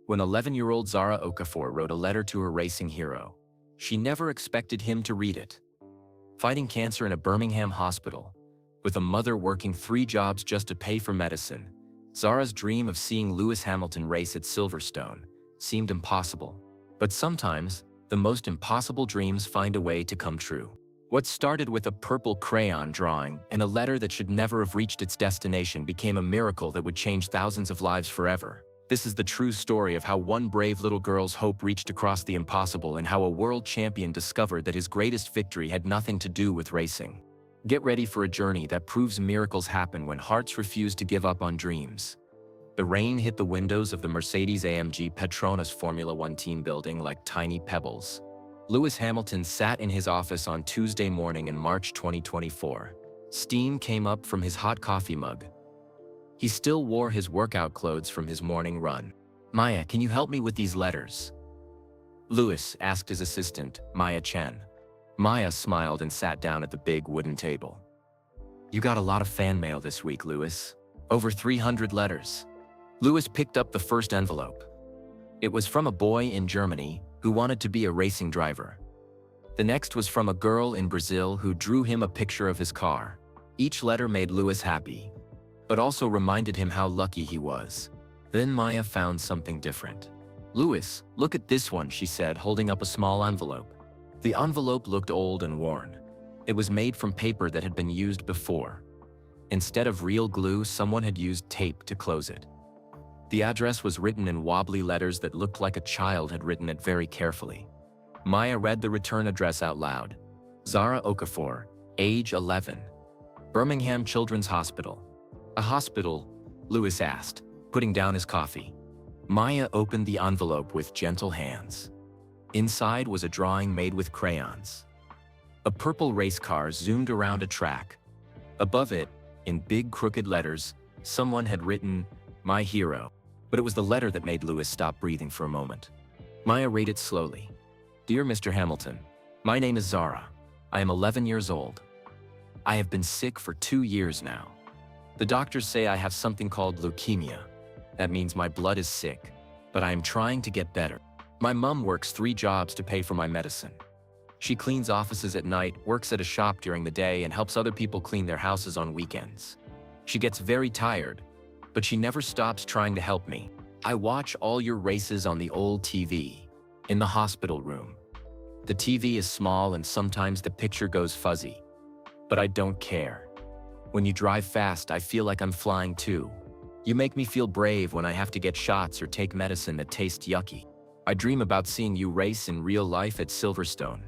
when 11-year-old Zara Okafor wrote a letter to her racing hero. She never expected him to read it. Fighting cancer in a Birmingham hospital, with a mother working 3 jobs just to pay for medicine, Zara's dream of seeing Lewis Hamilton race at Silverstone seemed impossible. But sometimes, the most impossible dreams find a way to come true. What started with a purple crayon drawing and a letter that should never have reached its destination became a miracle that would change thousands of lives forever. This is the true story of how one brave little girl's hope reached across the impossible and how a world champion discovered that his greatest victory had nothing to do with racing. Get ready for a journey that proves miracles happen when hearts refuse to give up on dreams. The rain hit the windows of the Mercedes-AMG Petronas Formula One team building like tiny pebbles. Lewis Hamilton sat in his office on Tuesday morning in March 2024. Steam came up from his hot coffee mug. He still wore his workout clothes from his morning run. "Maya, can you help me with these letters?" Lewis asked his assistant, Maya Chen. Maya smiled and sat down at the big wooden table. "You got a lot of fan mail this week, Lewis. Over 300 letters." Lewis picked up the first envelope. It was from a boy in Germany who wanted to be a racing driver. The next was from a girl in Brazil who drew him a picture of his car. Each letter made Lewis happy, but also reminded him how lucky he was. Then Maya found something different. "Lewis, look at this one," she said, holding up a small envelope. The envelope looked old and worn. It was made from paper that had been used before. Instead of real glue, someone had used tape to close it. The address was written in wobbly letters that looked like a child had written it very carefully. Maya read the return address out loud. Zara Okafor, age 11. Birmingham Children's Hospital. "A hospital?" Lewis asked, putting down his coffee. Maya opened the envelope with gentle hands. Inside was a drawing made with crayons. A purple race car zoomed around a track. Above it, in big crooked letters, someone had written, "My hero." But it was the letter that made Lewis stop breathing for a moment. Maya read it slowly. "Dear Mr. Hamilton, my name is Zara. I am 11 years old. I have been sick for 2 years now. The doctors say I have something called leukemia. That means my blood is sick, but I am trying to get better. My mom works 3 jobs to pay for my medicine. She cleans offices at night, works at a shop during the day, and helps other people clean their houses on weekends. She gets very tired, but she never stops trying to help me. I watch all your races on the old TV, in the hospital room. The TV is small and sometimes the picture goes fuzzy, but I don't care. When you drive fast, I feel like I'm flying too. You make me feel brave when I have to get shots or take medicine that tastes yucky. I dream about seeing you race in real life at Silverstone.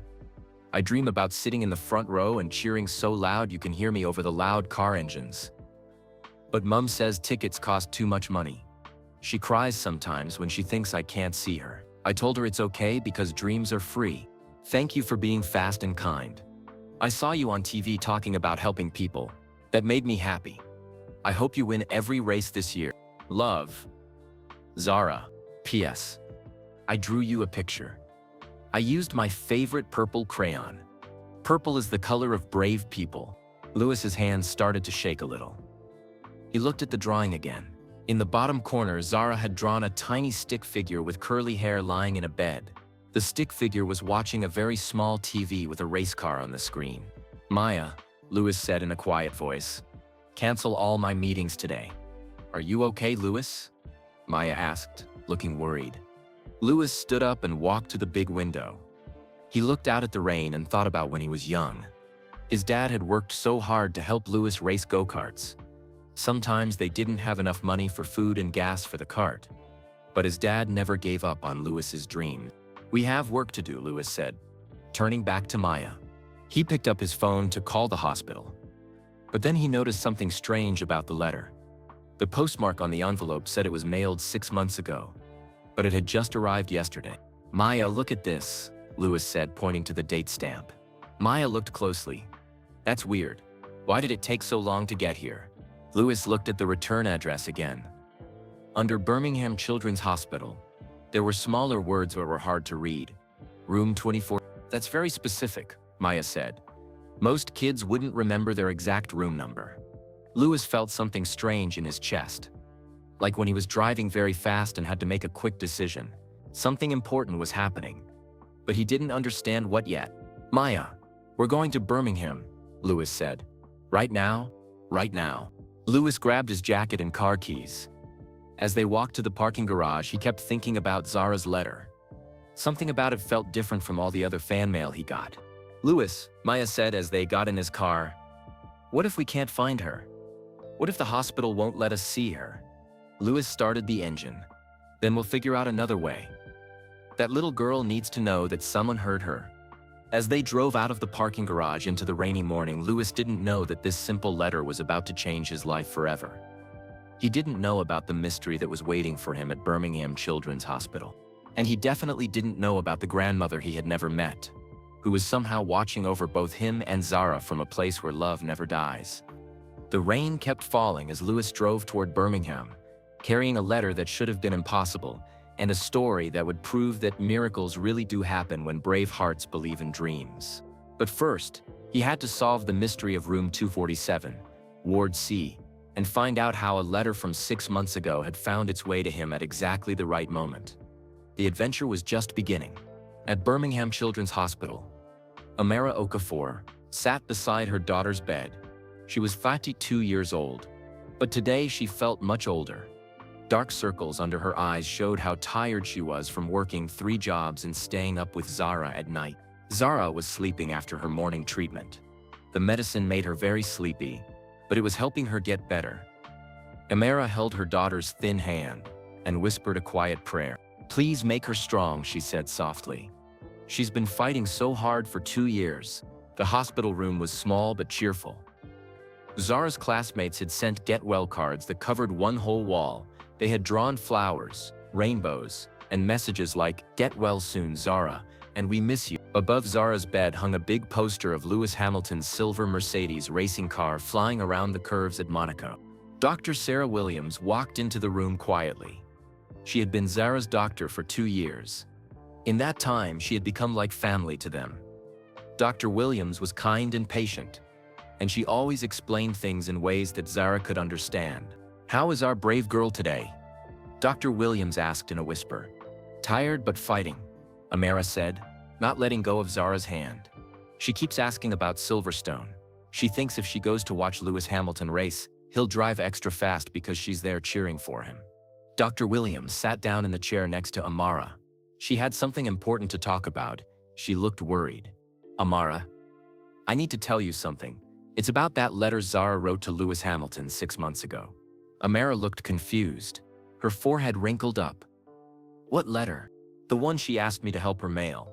I dream about sitting in the front row and cheering so loud you can hear me over the loud car engines. But Mum says tickets cost too much money. She cries sometimes when she thinks I can't see her. I told her it's okay because dreams are free. Thank you for being fast and kind. I saw you on TV talking about helping people. That made me happy. I hope you win every race this year. Love. Zara. P.S. I drew you a picture. I used my favorite purple crayon. Purple is the color of brave people." Lewis's hands started to shake a little. He looked at the drawing again. In the bottom corner, Zara had drawn a tiny stick figure with curly hair lying in a bed. The stick figure was watching a very small TV with a race car on the screen. "Maya," Lewis said in a quiet voice, "cancel all my meetings today." "Are you okay, Lewis?" Maya asked, looking worried. Lewis stood up and walked to the big window. He looked out at the rain and thought about when he was young. His dad had worked so hard to help Lewis race go-karts. Sometimes they didn't have enough money for food and gas for the cart. But his dad never gave up on Lewis's dream. "We have work to do," Lewis said, turning back to Maya. He picked up his phone to call the hospital. But then he noticed something strange about the letter. The postmark on the envelope said it was mailed 6 months ago, but it had just arrived yesterday. "Maya, look at this," Lewis said, pointing to the date stamp. Maya looked closely. "That's weird. Why did it take so long to get here?" Lewis looked at the return address again. Under Birmingham Children's Hospital, there were smaller words that were hard to read. "Room 24. "That's very specific," Maya said. "Most kids wouldn't remember their exact room number." Lewis felt something strange in his chest. like when he was driving very fast and had to make a quick decision. Something important was happening, but he didn't understand what yet. "Maya, we're going to Birmingham," Louis said. "Right now? Right now." Louis grabbed his jacket and car keys. As they walked to the parking garage, he kept thinking about Zara's letter. Something about it felt different from all the other fan mail he got. "Louis," Maya said as they got in his car, "what if we can't find her? What if the hospital won't let us see her?" Louis started the engine. "Then we'll figure out another way. That little girl needs to know that someone heard her." As they drove out of the parking garage into the rainy morning, Louis didn't know that this simple letter was about to change his life forever. He didn't know about the mystery that was waiting for him at Birmingham Children's Hospital. And he definitely didn't know about the grandmother he had never met, who was somehow watching over both him and Zara from a place where love never dies. The rain kept falling as Louis drove toward Birmingham, carrying a letter that should have been impossible, and a story that would prove that miracles really do happen when brave hearts believe in dreams. But first, he had to solve the mystery of room 247, Ward C, and find out how a letter from 6 months ago had found its way to him at exactly the right moment. The adventure was just beginning. At Birmingham Children's Hospital, Amara Okafor sat beside her daughter's bed. She was 32 years old, but today she felt much older. Dark circles under her eyes showed how tired she was from working 3 jobs and staying up with Zara at night. Zara was sleeping after her morning treatment. The medicine made her very sleepy, but it was helping her get better. Amara held her daughter's thin hand and whispered a quiet prayer. "Please make her strong," she said softly. "She's been fighting so hard for 2 years." The hospital room was small but cheerful. Zara's classmates had sent get well cards that covered one whole wall. They had drawn flowers, rainbows, and messages like, "Get well soon, Zara, and we miss you." Above Zara's bed hung a big poster of Lewis Hamilton's silver Mercedes racing car flying around the curves at Monaco. Dr. Sarah Williams walked into the room quietly. She had been Zara's doctor for 2 years. In that time, she had become like family to them. Dr. Williams was kind and patient, and she always explained things in ways that Zara could understand. "How is our brave girl today?" Dr. Williams asked in a whisper. "Tired but fighting," Amara said, not letting go of Zara's hand. "She keeps asking about Silverstone. She thinks if she goes to watch Lewis Hamilton race, he'll drive extra fast because she's there cheering for him." Dr. Williams sat down in the chair next to Amara. She had something important to talk about. She looked worried. "Amara, I need to tell you something. It's about that letter Zara wrote to Lewis Hamilton 6 months ago." Amara looked confused. Her forehead wrinkled up. "What letter?" "The one she asked me to help her mail."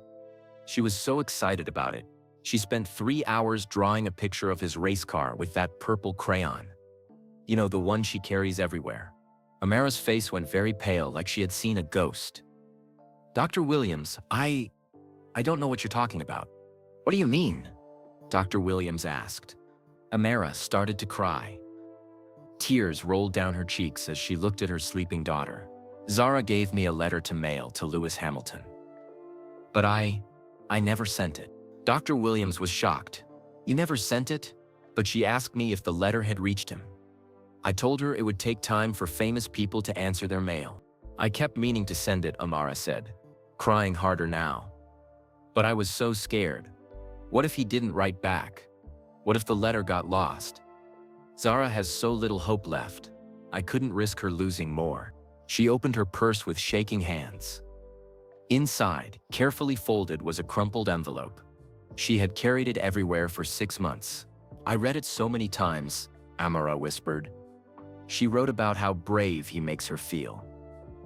She was so excited about it. She spent 3 hours drawing a picture of his race car with that purple crayon. You know, the one she carries everywhere. Amara's face went very pale, like she had seen a ghost. "Dr. Williams, I don't know what you're talking about." "What do you mean?" Dr. Williams asked. Amara started to cry. Tears rolled down her cheeks as she looked at her sleeping daughter. "Zara gave me a letter to mail to Lewis Hamilton. But I never sent it." Dr. Williams was shocked. "You never sent it?" But she asked me if the letter had reached him. I told her it would take time for famous people to answer their mail. "I kept meaning to send it," Amara said, crying harder now. "But I was so scared. What if he didn't write back? What if the letter got lost? Zara has so little hope left. I couldn't risk her losing more." She opened her purse with shaking hands. Inside, carefully folded, was a crumpled envelope. She had carried it everywhere for 6 months. "I read it so many times," Amara whispered. She wrote about how brave he makes her feel.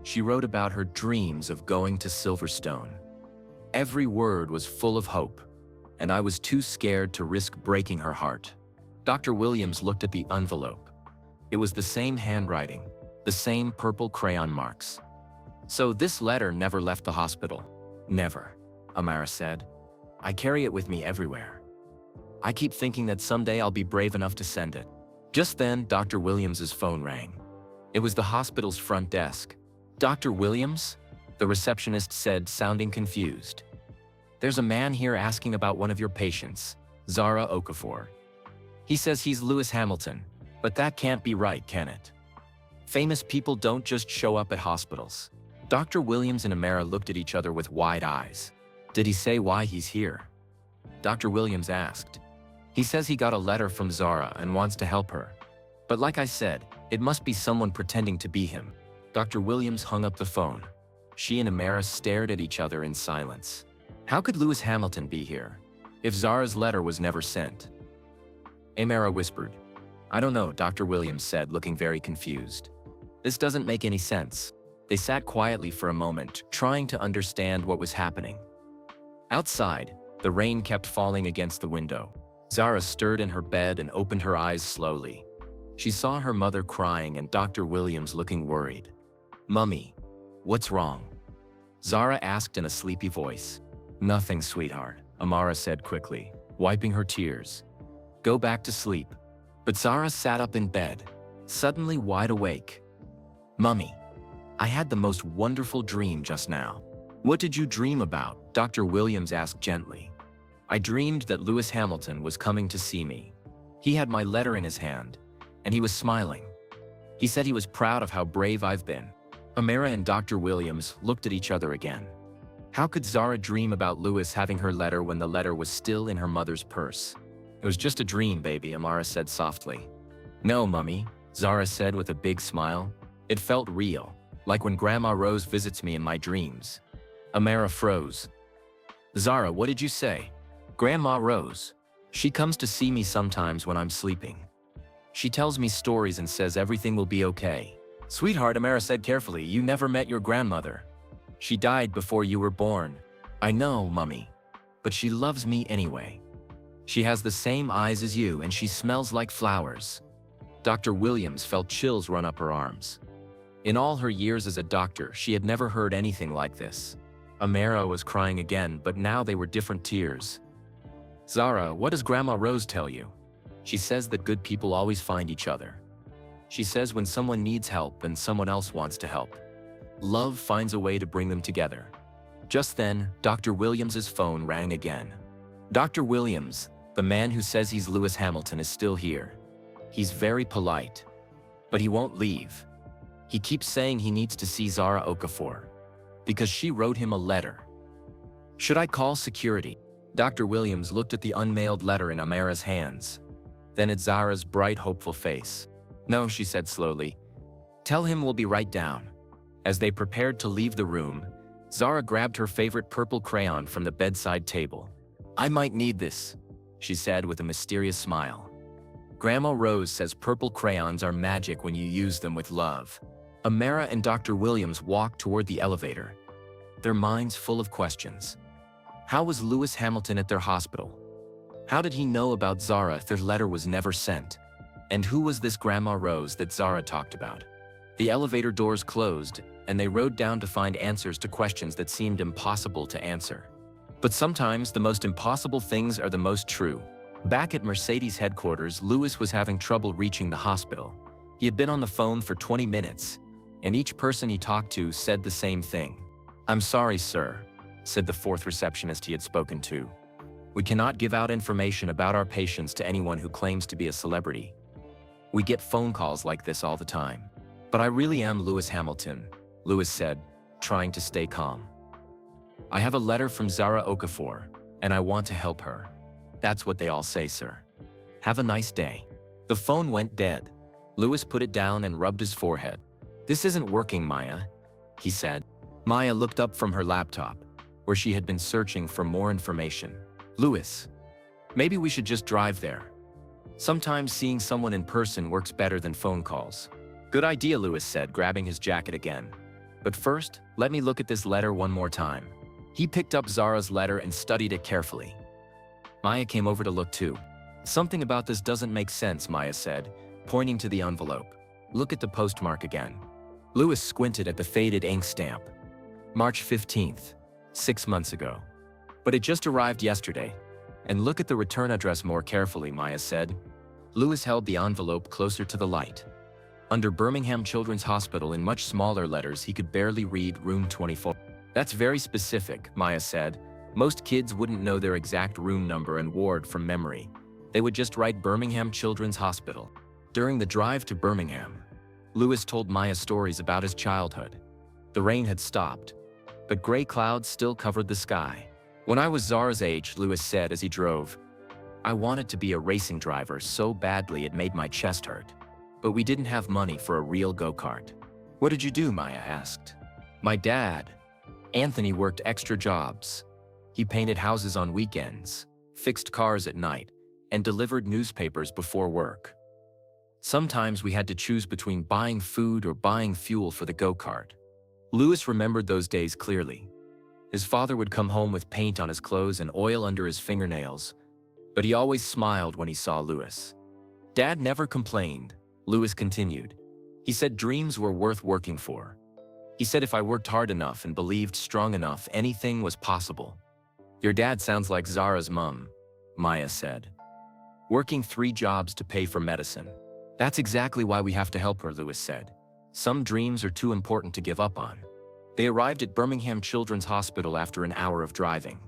She wrote about her dreams of going to Silverstone. Every word was full of hope, and I was too scared to risk breaking her heart. Dr. Williams looked at the envelope. It was the same handwriting, the same purple crayon marks. "So this letter never left the hospital?" "Never," Amara said. "I carry it with me everywhere. I keep thinking that someday I'll be brave enough to send it." Just then, Dr. Williams's phone rang. It was the hospital's front desk. "Dr. Williams?" the receptionist said, sounding confused. "There's a man here asking about one of your patients, Zara Okafor. He says he's Lewis Hamilton, but that can't be right, can it?" Famous people don't just show up at hospitals. Dr. Williams and Amara looked at each other with wide eyes. Did he say why he's here? Dr. Williams asked. He says he got a letter from Zara and wants to help her. But like I said, it must be someone pretending to be him. Dr. Williams hung up the phone. She and Amara stared at each other in silence. How could Lewis Hamilton be here if Zara's letter was never sent? Amara whispered. I don't know, Dr. Williams said, looking very confused. This doesn't make any sense. They sat quietly for a moment, trying to understand what was happening. Outside, the rain kept falling against the window. Zara stirred in her bed and opened her eyes slowly. She saw her mother crying and Dr. Williams looking worried. Mummy, what's wrong? Zara asked in a sleepy voice. Nothing, sweetheart, Amara said quickly, wiping her tears. Go back to sleep. But Zara sat up in bed, suddenly wide awake. Mummy, I had the most wonderful dream just now. What did you dream about? Dr. Williams asked gently. I dreamed that Lewis Hamilton was coming to see me. He had my letter in his hand, and he was smiling. He said he was proud of how brave I've been. Amara and Dr. Williams looked at each other again. How could Zara dream about Lewis having her letter when the letter was still in her mother's purse? It was just a dream, baby, Amara said softly. No, Mummy, Zara said with a big smile. It felt real, like when Grandma Rose visits me in my dreams. Amara froze. Zara, what did you say? Grandma Rose. She comes to see me sometimes when I'm sleeping. She tells me stories and says everything will be okay. Sweetheart, Amara said carefully, you never met your grandmother. She died before you were born. I know, Mummy. But she loves me anyway. She has the same eyes as you and she smells like flowers. Dr. Williams felt chills run up her arms. In all her years as a doctor, she had never heard anything like this. Amara was crying again, but now they were different tears. Zara, what does Grandma Rose tell you? She says that good people always find each other. She says when someone needs help and someone else wants to help, love finds a way to bring them together. Just then, Dr. Williams's phone rang again. Dr. Williams, the man who says he's Lewis Hamilton, is still here. He's very polite, but he won't leave. He keeps saying he needs to see Zara Okafor because she wrote him a letter. Should I call security? Dr. Williams looked at the unmailed letter in Amara's hands, then at Zara's bright, hopeful face. No, she said slowly. Tell him we'll be right down. As they prepared to leave the room, Zara grabbed her favorite purple crayon from the bedside table. I might need this, she said with a mysterious smile. Grandma Rose says purple crayons are magic when you use them with love. Amara and Dr. Williams walked toward the elevator, their minds full of questions. How was Lewis Hamilton at their hospital? How did he know about Zara if their letter was never sent? And who was this Grandma Rose that Zara talked about? The elevator doors closed, and they rode down to find answers to questions that seemed impossible to answer. But sometimes the most impossible things are the most true. Back at Mercedes headquarters, Lewis was having trouble reaching the hospital. He had been on the phone for 20 minutes, and each person he talked to said the same thing. I'm sorry, sir, said the fourth receptionist he had spoken to. We cannot give out information about our patients to anyone who claims to be a celebrity. We get phone calls like this all the time. But I really am Lewis Hamilton, Lewis said, trying to stay calm. I have a letter from Zara Okafor, and I want to help her. That's what they all say, sir. Have a nice day. The phone went dead. Lewis put it down and rubbed his forehead. This isn't working, Maya, he said. Maya looked up from her laptop, where she had been searching for more information. Lewis, maybe we should just drive there. Sometimes seeing someone in person works better than phone calls. Good idea, Lewis said, grabbing his jacket again. But first, let me look at this letter one more time. He picked up Zara's letter and studied it carefully. Maya came over to look too. Something about this doesn't make sense, Maya said, pointing to the envelope. Look at the postmark again. Lewis squinted at the faded ink stamp. March 15th, 6 months ago. But it just arrived yesterday. And look at the return address more carefully, Maya said. Lewis held the envelope closer to the light. Under Birmingham Children's Hospital in much smaller letters, he could barely read room 24. That's very specific, Maya said. Most kids wouldn't know their exact room number and ward from memory. They would just write Birmingham Children's Hospital. During the drive to Birmingham, Louis told Maya stories about his childhood. The rain had stopped, but gray clouds still covered the sky. When I was Zara's age, Louis said as he drove, I wanted to be a racing driver so badly it made my chest hurt. But we didn't have money for a real go-kart. What did you do? Maya asked. My dad, Anthony, worked extra jobs. He painted houses on weekends, fixed cars at night, and delivered newspapers before work. Sometimes we had to choose between buying food or buying fuel for the go-kart. Louis remembered those days clearly. His father would come home with paint on his clothes and oil under his fingernails, but he always smiled when he saw Louis. Dad never complained, Louis continued. He said dreams were worth working for. He said if I worked hard enough and believed strong enough, anything was possible. Your dad sounds like Zara's mom, Maya said. Working 3 jobs to pay for medicine. That's exactly why we have to help her, Louis said. Some dreams are too important to give up on. They arrived at Birmingham Children's Hospital after an hour of driving.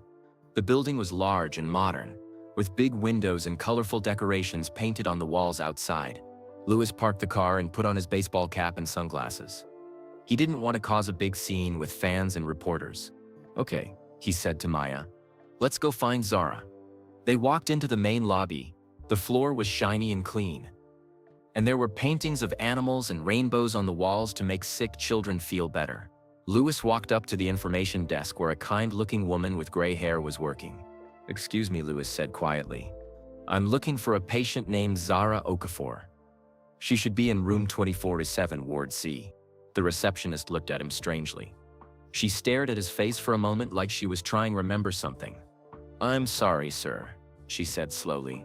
The building was large and modern, with big windows and colorful decorations painted on the walls outside. Louis parked the car and put on his baseball cap and sunglasses. He didn't want to cause a big scene with fans and reporters. Okay, he said to Maya. Let's go find Zara. They walked into the main lobby. The floor was shiny and clean, and there were paintings of animals and rainbows on the walls to make sick children feel better. Louis walked up to the information desk where a kind-looking woman with gray hair was working. Excuse me, Louis said quietly. I'm looking for a patient named Zara Okafor. She should be in room 24-7, Ward C. The receptionist looked at him strangely. She stared at his face for a moment like she was trying to remember something. I'm sorry, sir, she said slowly.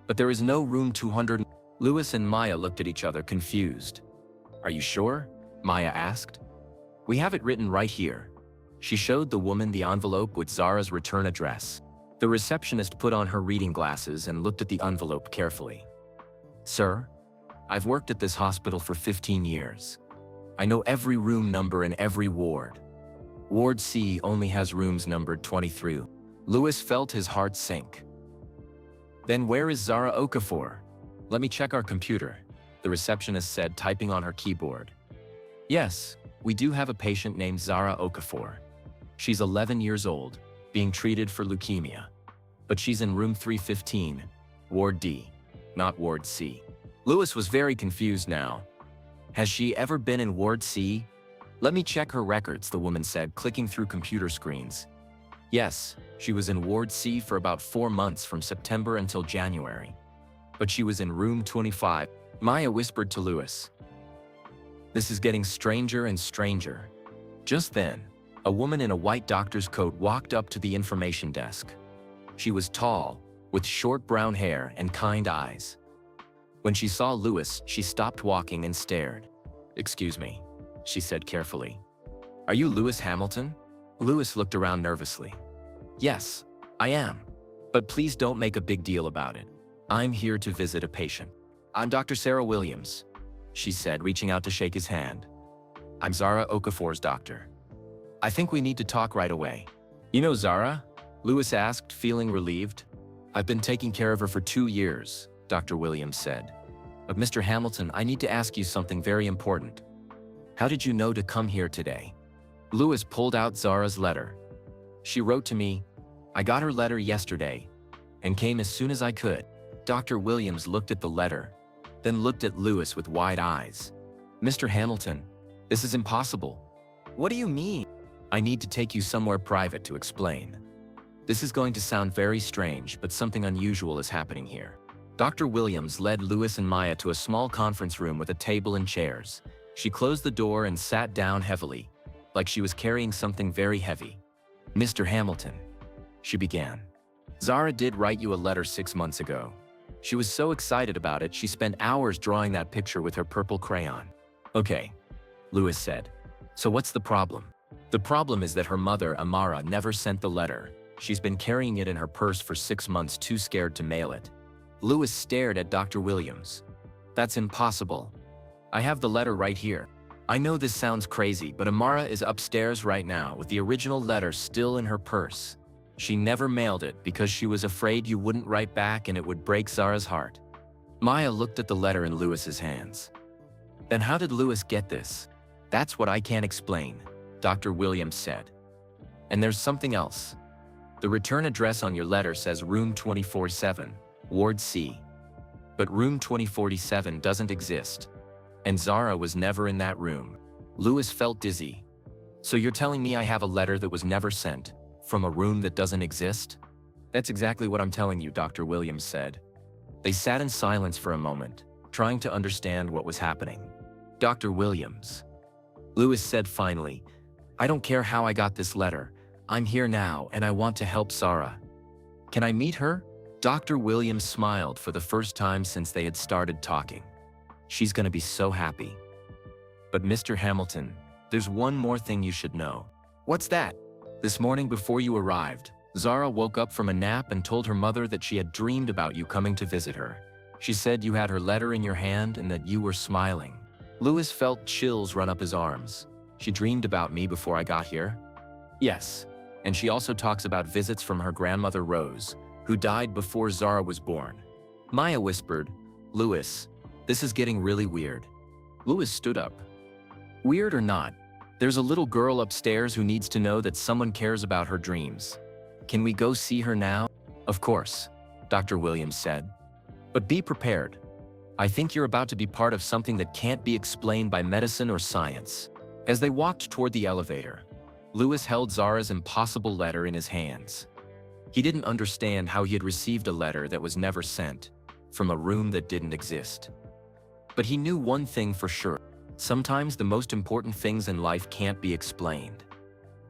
But there is no room 200. Louis and Maya looked at each other confused. Are you sure? Maya asked. We have it written right here. She showed the woman the envelope with Zara's return address. The receptionist put on her reading glasses and looked at the envelope carefully. Sir, I've worked at this hospital for 15 years. I know every room number in every ward. Ward C only has rooms numbered 23. Louis felt his heart sink. Then where is Zara Okafor? Let me check our computer, the receptionist said, typing on her keyboard. Yes, we do have a patient named Zara Okafor. She's 11 years old, being treated for leukemia. But she's in room 315, Ward D, not Ward C. Louis was very confused now. Has she ever been in Ward C? Let me check her records, the woman said, clicking through computer screens. Yes, she was in Ward C for about 4 months from September until January. But she was in room 25. Maya whispered to Louis. This is getting stranger and stranger. Just then, a woman in a white doctor's coat walked up to the information desk. She was tall, with short brown hair and kind eyes. When she saw Louis, she stopped walking and stared. Excuse me, she said carefully. Are you Louis Hamilton? Louis looked around nervously. Yes, I am. But please don't make a big deal about it. I'm here to visit a patient. I'm Dr. Sarah Williams, she said, reaching out to shake his hand. I'm Zara Okafor's doctor. I think we need to talk right away. You know Zara? Louis asked, feeling relieved. I've been taking care of her for 2 years, Dr. Williams said. But Mr. Hamilton, I need to ask you something very important. How did you know to come here today? Louis pulled out Zara's letter. She wrote to me. I got her letter yesterday and came as soon as I could. Dr. Williams looked at the letter, then looked at Louis with wide eyes. Mr. Hamilton, this is impossible. What do you mean? I need to take you somewhere private to explain. This is going to sound very strange, but something unusual is happening here. Dr. Williams led Louis and Maya to a small conference room with a table and chairs. She closed the door and sat down heavily, like she was carrying something very heavy. Mr. Hamilton, she began. Zara did write you a letter 6 months ago. She was so excited about it, she spent hours drawing that picture with her purple crayon. Okay, Louis said. So what's the problem? The problem is that her mother, Amara, never sent the letter. She's been carrying it in her purse for 6 months, too scared to mail it. Louis stared at Dr. Williams. That's impossible. I have the letter right here. I know this sounds crazy, but Amara is upstairs right now with the original letter still in her purse. She never mailed it because she was afraid you wouldn't write back and it would break Zara's heart. Maya looked at the letter in Louis's hands. Then how did Lewis get this? That's what I can't explain, Dr. Williams said. And there's something else. The return address on your letter says room 247, Ward C. But room 2047 doesn't exist. And Zara was never in that room. Lewis felt dizzy. So you're telling me I have a letter that was never sent, from a room that doesn't exist? That's exactly what I'm telling you, Dr. Williams said. They sat in silence for a moment, trying to understand what was happening. Dr. Williams. Lewis said finally, I don't care how I got this letter. I'm here now and I want to help Zara. Can I meet her? Dr. Williams smiled for the first time since they had started talking. She's gonna be so happy. But Mr. Hamilton, there's one more thing you should know. What's that? This morning before you arrived, Zara woke up from a nap and told her mother that she had dreamed about you coming to visit her. She said you had her letter in your hand and that you were smiling. Lewis felt chills run up his arms. She dreamed about me before I got here? Yes, and she also talks about visits from her grandmother Rose, who died before Zara was born. Maya whispered, Lewis, this is getting really weird. Lewis stood up. Weird or not, there's a little girl upstairs who needs to know that someone cares about her dreams. Can we go see her now? Of course, Dr. Williams said. But be prepared. I think you're about to be part of something that can't be explained by medicine or science. As they walked toward the elevator, Lewis held Zara's impossible letter in his hands. He didn't understand how he had received a letter that was never sent, from a room that didn't exist. But he knew one thing for sure. Sometimes the most important things in life can't be explained.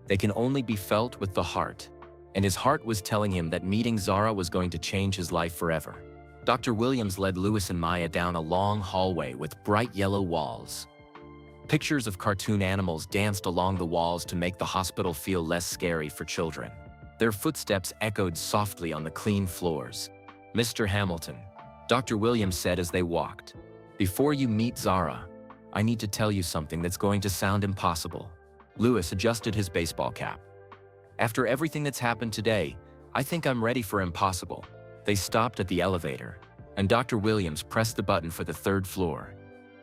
They can only be felt with the heart. And his heart was telling him that meeting Zara was going to change his life forever. Dr. Williams led Lewis and Maya down a long hallway with bright yellow walls. Pictures of cartoon animals danced along the walls to make the hospital feel less scary for children. Their footsteps echoed softly on the clean floors. Mr. Hamilton, Dr. Williams said as they walked, before you meet Zara, I need to tell you something that's going to sound impossible. Lewis adjusted his baseball cap. After everything that's happened today, I think I'm ready for impossible. They stopped at the elevator, and Dr. Williams pressed the button for the third floor.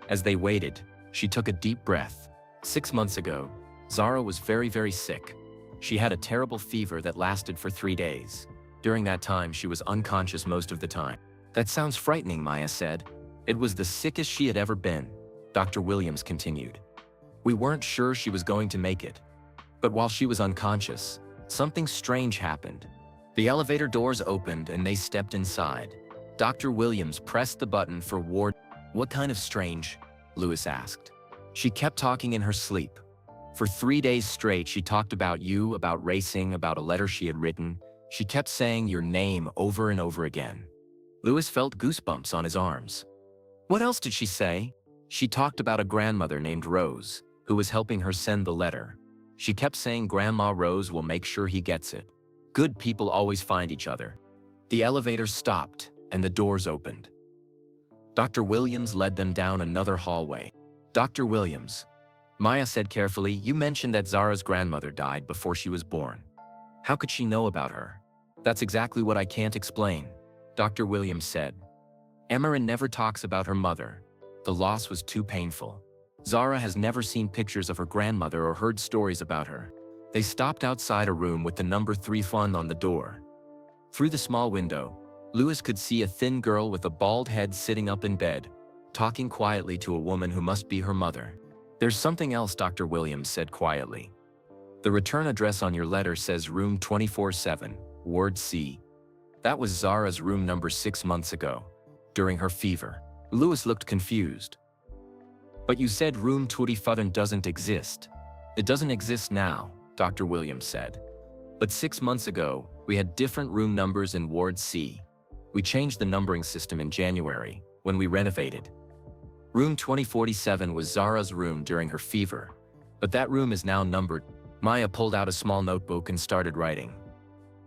As they waited, she took a deep breath. 6 months ago, Zara was very, very sick. She had a terrible fever that lasted for 3 days. During that time, she was unconscious most of the time. That sounds frightening, Maya said. It was the sickest she had ever been, Dr. Williams continued. We weren't sure she was going to make it. But while she was unconscious, something strange happened. The elevator doors opened and they stepped inside. Dr. Williams pressed the button for Ward. What kind of strange? Lewis asked. She kept talking in her sleep. For 3 days straight, she talked about you, about racing, about a letter she had written. She kept saying your name over and over again. Lewis felt goosebumps on his arms. What else did she say? She talked about a grandmother named Rose, who was helping her send the letter. She kept saying Grandma Rose will make sure he gets it. Good people always find each other. The elevator stopped and the doors opened. Dr. Williams led them down another hallway. Dr. Williams, Maya said carefully, you mentioned that Zara's grandmother died before she was born. How could she know about her? That's exactly what I can't explain, Dr. Williams said. Emerin never talks about her mother. The loss was too painful. Zara has never seen pictures of her grandmother or heard stories about her. They stopped outside a room with the number 3 font on the door. Through the small window, Lewis could see a thin girl with a bald head sitting up in bed, talking quietly to a woman who must be her mother. There's something else, Dr. Williams said quietly. The return address on your letter says room 247, Ward C. That was Zara's room number 6 months ago, during her fever. Lewis looked confused. But you said room 247 doesn't exist. It doesn't exist now, Dr. Williams said. But 6 months ago, we had different room numbers in Ward C. We changed the numbering system in January, when we renovated. Room 2047 was Zara's room during her fever, but that room is now numbered. Maya pulled out a small notebook and started writing.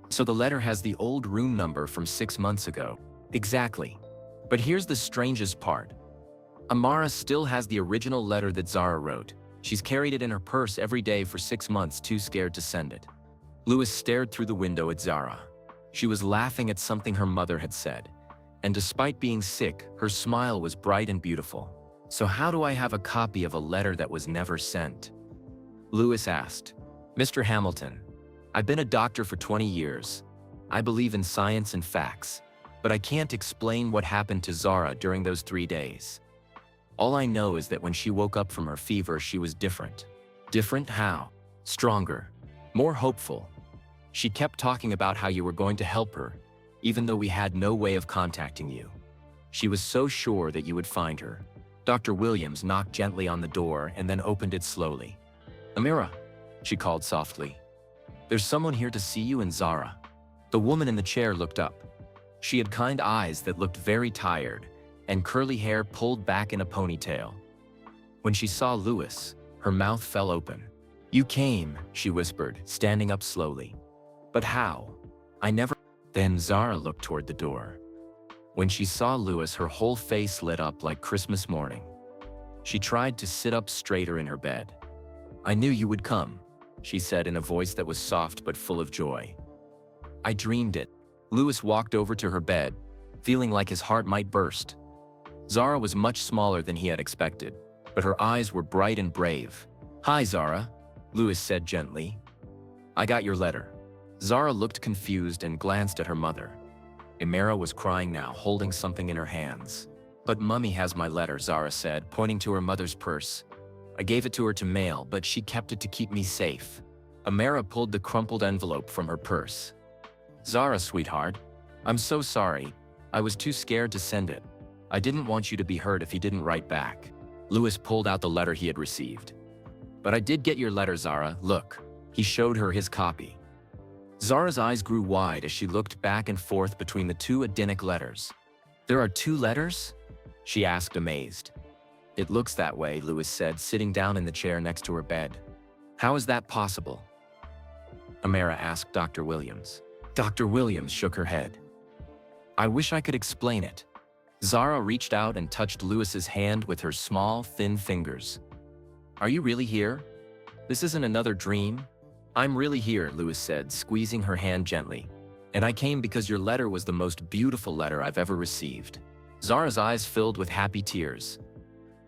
So the letter has the old room number from 6 months ago. Exactly. But here's the strangest part. Amara still has the original letter that Zara wrote. She's carried it in her purse every day for 6 months, too scared to send it. Lewis stared through the window at Zara. She was laughing at something her mother had said. And despite being sick, her smile was bright and beautiful. So how do I have a copy of a letter that was never sent? Lewis asked. Mr. Hamilton, I've been a doctor for 20 years. I believe in science and facts, but I can't explain what happened to Zara during those 3 days. All I know is that when she woke up from her fever, she was different. Different how? Stronger. More hopeful. She kept talking about how you were going to help her, even though we had no way of contacting you. She was so sure that you would find her. Dr. Williams knocked gently on the door and then opened it slowly. Amira, she called softly. There's someone here to see you and Zara. The woman in the chair looked up. She had kind eyes that looked very tired, and curly hair pulled back in a ponytail. When she saw Lewis, her mouth fell open. You came, she whispered, standing up slowly. But how? I never… Then Zara looked toward the door. When she saw Lewis, her whole face lit up like Christmas morning. She tried to sit up straighter in her bed. I knew you would come, she said in a voice that was soft but full of joy. I dreamed it. Lewis walked over to her bed, feeling like his heart might burst. Zara was much smaller than he had expected, but her eyes were bright and brave. Hi, Zara, Lewis said gently. I got your letter. Zara looked confused and glanced at her mother. Amira was crying now, holding something in her hands. But Mummy has my letter, Zara said, pointing to her mother's purse. I gave it to her to mail, but she kept it to keep me safe. Amira pulled the crumpled envelope from her purse. Zara, sweetheart, I'm so sorry. I was too scared to send it. I didn't want you to be hurt if you didn't write back. Lewis pulled out the letter he had received. But I did get your letter, Zara. Look. He showed her his copy. Zara's eyes grew wide as she looked back and forth between the two Adinic letters. There are 2 letters? She asked, amazed. It looks that way, Lewis said, sitting down in the chair next to her bed. How is that possible? Amira asked Dr. Williams. Dr. Williams shook her head. I wish I could explain it. Zara reached out and touched Lewis's hand with her small, thin fingers. Are you really here? This isn't another dream? I'm really here, Lewis said, squeezing her hand gently. And I came because your letter was the most beautiful letter I've ever received. Zara's eyes filled with happy tears.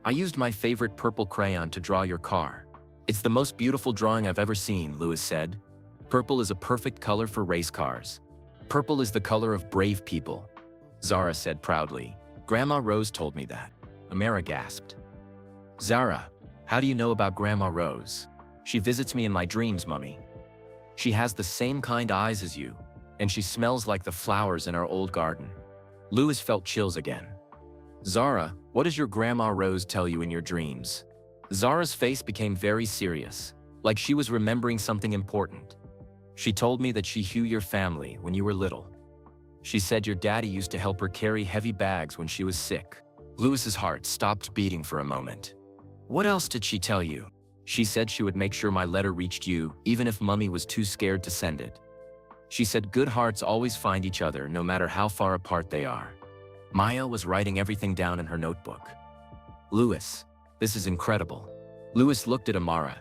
I used my favorite purple crayon to draw your car. It's the most beautiful drawing I've ever seen, Lewis said. Purple is a perfect color for race cars. Purple is the color of brave people, Zara said proudly. Grandma Rose told me that. Amira gasped. Zara, how do you know about Grandma Rose? She visits me in my dreams, Mummy. She has the same kind eyes as you, and she smells like the flowers in our old garden. Lewis felt chills again. Zara, what does your Grandma Rose tell you in your dreams? Zara's face became very serious, like she was remembering something important. She told me that she knew your family when you were little. She said your daddy used to help her carry heavy bags when she was sick. Lewis's heart stopped beating for a moment. What else did she tell you? She said she would make sure my letter reached you, even if Mummy was too scared to send it. She said good hearts always find each other, no matter how far apart they are. Maya was writing everything down in her notebook. Lewis, this is incredible. Lewis looked at Amara.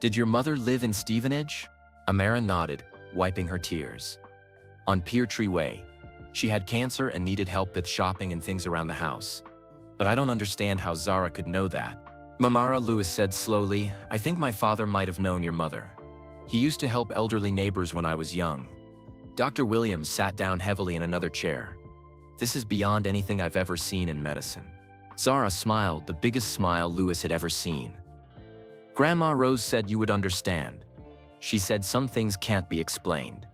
Did your mother live in Stevenage? Amara nodded, wiping her tears. On Pear Tree Way. She had cancer and needed help with shopping and things around the house. But I don't understand how Zara could know that. Mamara, Lewis said slowly, I think my father might have known your mother. He used to help elderly neighbors when I was young. Dr. Williams sat down heavily in another chair. This is beyond anything I've ever seen in medicine. Zara smiled, the biggest smile Lewis had ever seen. Grandma Rose said you would understand. She said some things can't be explained.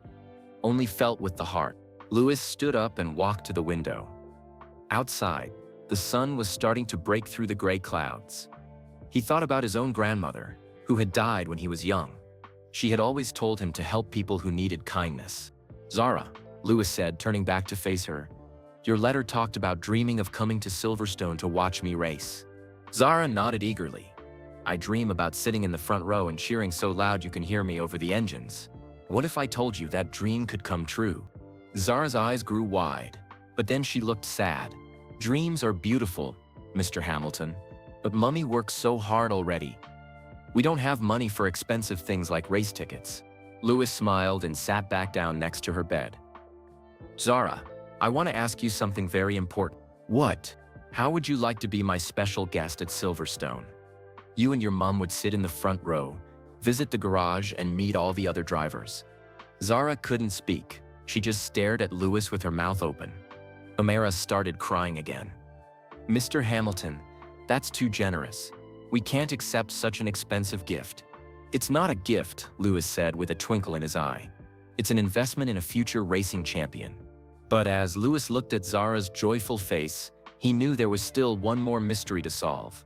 Only felt with the heart. Lewis stood up and walked to the window. Outside, the sun was starting to break through the gray clouds. He thought about his own grandmother, who had died when he was young. She had always told him to help people who needed kindness. Zara, Lewis said, turning back to face her. Your letter talked about dreaming of coming to Silverstone to watch me race. Zara nodded eagerly. I dream about sitting in the front row and cheering so loud you can hear me over the engines. What if I told you that dream could come true? Zara's eyes grew wide, but then she looked sad. Dreams are beautiful, Mr. Hamilton, but Mummy works so hard already. We don't have money for expensive things like race tickets. Lewis smiled and sat back down next to her bed. Zara, I want to ask you something very important. What? How would you like to be my special guest at Silverstone? You and your mom would sit in the front row, visit the garage, and meet all the other drivers. Zara couldn't speak. She just stared at Louis with her mouth open. Amara started crying again. Mr. Hamilton, that's too generous. We can't accept such an expensive gift. It's not a gift, Louis said with a twinkle in his eye. It's an investment in a future racing champion. But as Louis looked at Zara's joyful face, he knew there was still one more mystery to solve.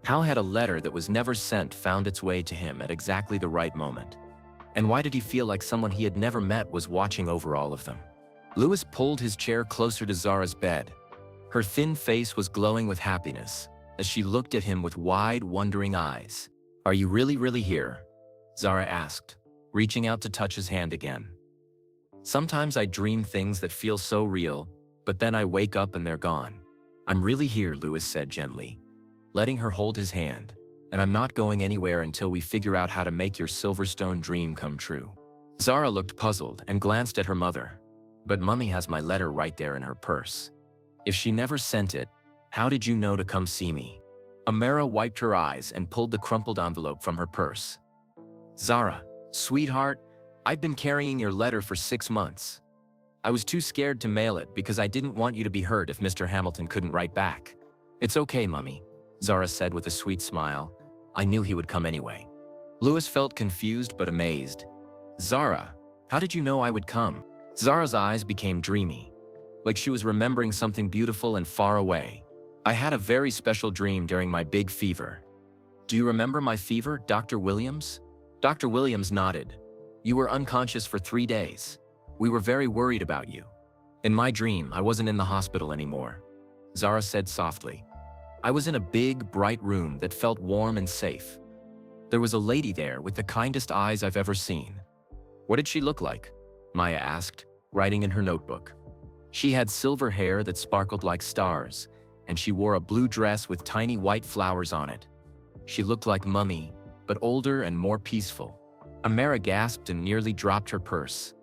How had a letter that was never sent found its way to him at exactly the right moment? And why did he feel like someone he had never met was watching over all of them? Louis pulled his chair closer to Zara's bed. Her thin face was glowing with happiness as she looked at him with wide, wondering eyes. Are you really here? Zara asked, reaching out to touch his hand again. Sometimes I dream things that feel so real, but then I wake up and they're gone. I'm really here, Louis said gently, letting her hold his hand. And I'm not going anywhere until we figure out how to make your Silverstone dream come true. Zara looked puzzled and glanced at her mother. But Mummy has my letter right there in her purse. If she never sent it, how did you know to come see me? Amara wiped her eyes and pulled the crumpled envelope from her purse. Zara, sweetheart, I've been carrying your letter for 6 months. I was too scared to mail it because I didn't want you to be hurt if Mr. Hamilton couldn't write back. It's okay, Mummy, Zara said with a sweet smile. I knew he would come anyway. Louis felt confused but amazed. Zara, how did you know I would come? Zara's eyes became dreamy, like she was remembering something beautiful and far away. I had a very special dream during my big fever. Do you remember my fever, Dr. Williams? Dr. Williams nodded. You were unconscious for 3 days. We were very worried about you. In my dream, I wasn't in the hospital anymore. Zara said softly. I was in a big, bright room that felt warm and safe. There was a lady there with the kindest eyes I've ever seen. What did she look like? Maya asked, writing in her notebook. She had silver hair that sparkled like stars, and she wore a blue dress with tiny white flowers on it. She looked like Mummy, but older and more peaceful. Amara gasped and nearly dropped her purse.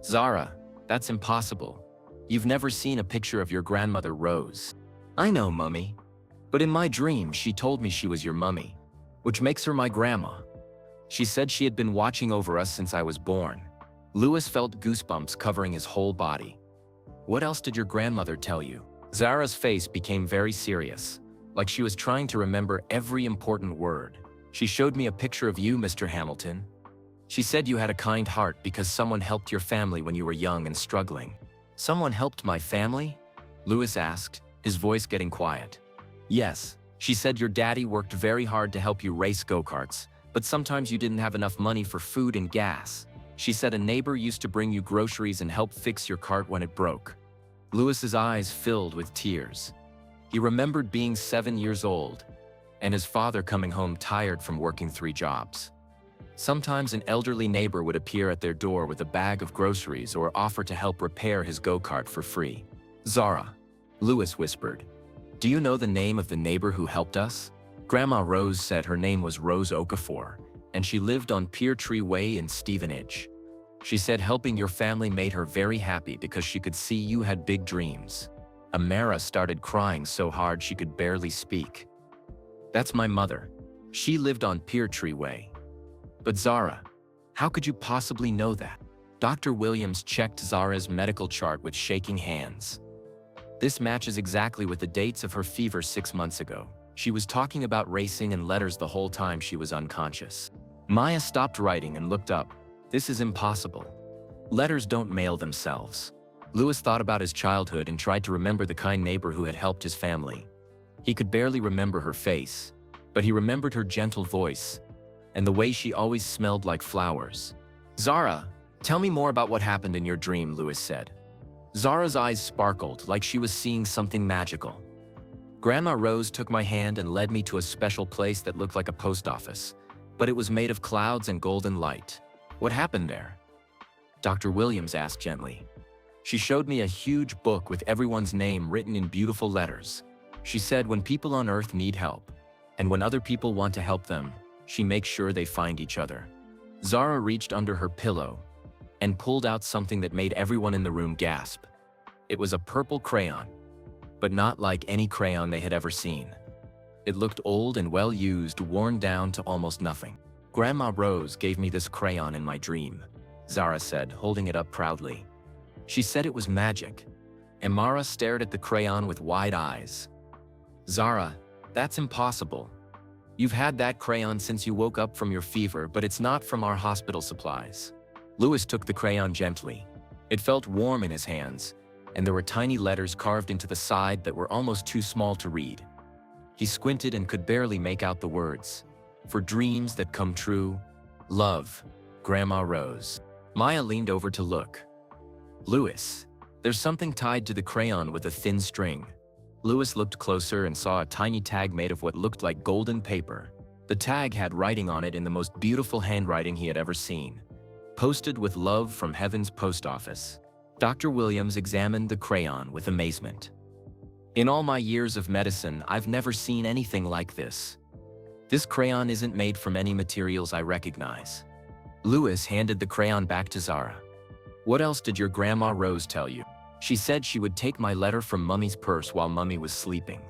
Zara, that's impossible. You've never seen a picture of your grandmother Rose. I know, Mummy. But in my dream, she told me she was your mummy, which makes her my grandma. She said she had been watching over us since I was born. Louis felt goosebumps covering his whole body. What else did your grandmother tell you? Zara's face became very serious, like she was trying to remember every important word. She showed me a picture of you, Mr. Hamilton. She said you had a kind heart because someone helped your family when you were young and struggling. Someone helped my family? Louis asked, his voice getting quiet. Yes, she said your daddy worked very hard to help you race go-karts, but sometimes you didn't have enough money for food and gas. She said a neighbor used to bring you groceries and help fix your cart when it broke. Louis's eyes filled with tears. He remembered being 7 years old, and his father coming home tired from working 3 jobs. Sometimes an elderly neighbor would appear at their door with a bag of groceries or offer to help repair his go-kart for free. Zara, Louis whispered, do you know the name of the neighbor who helped us? Grandma Rose said her name was Rose Okafor, and she lived on Pear Tree Way in Stevenage. She said helping your family made her very happy because she could see you had big dreams. Amara started crying so hard she could barely speak. That's my mother. She lived on Pear Tree Way. But Zara, how could you possibly know that? Dr. Williams checked Zara's medical chart with shaking hands. This matches exactly with the dates of her fever 6 months ago. She was talking about racing and letters the whole time she was unconscious. Maya stopped writing and looked up. This is impossible. Letters don't mail themselves. Louis thought about his childhood and tried to remember the kind neighbor who had helped his family. He could barely remember her face, but he remembered her gentle voice and the way she always smelled like flowers. Zara, tell me more about what happened in your dream, Louis said. Zara's eyes sparkled like she was seeing something magical. Grandma Rose took my hand and led me to a special place that looked like a post office, but it was made of clouds and golden light. What happened there? Dr. Williams asked gently. She showed me a huge book with everyone's name written in beautiful letters. She said when people on Earth need help, and when other people want to help them, she makes sure they find each other. Zara reached under her pillow and pulled out something that made everyone in the room gasp. It was a purple crayon, but not like any crayon they had ever seen. It looked old and well used, worn down to almost nothing. "Grandma Rose gave me this crayon in my dream," Zara said, holding it up proudly. "She said it was magic." Amara stared at the crayon with wide eyes. "Zara, that's impossible. You've had that crayon since you woke up from your fever, but it's not from our hospital supplies." Louis took the crayon gently. It felt warm in his hands, and there were tiny letters carved into the side that were almost too small to read. He squinted and could barely make out the words. "For dreams that come true, love, Grandma Rose." Maya leaned over to look. "Louis, there's something tied to the crayon with a thin string." Louis looked closer and saw a tiny tag made of what looked like golden paper. The tag had writing on it in the most beautiful handwriting he had ever seen. "Posted with love from Heaven's Post Office." Dr. Williams examined the crayon with amazement. "In all my years of medicine, I've never seen anything like this. This crayon isn't made from any materials I recognize." Louis handed the crayon back to Zara. "What else did your Grandma Rose tell you?" "She said she would take my letter from Mummy's purse while Mummy was sleeping.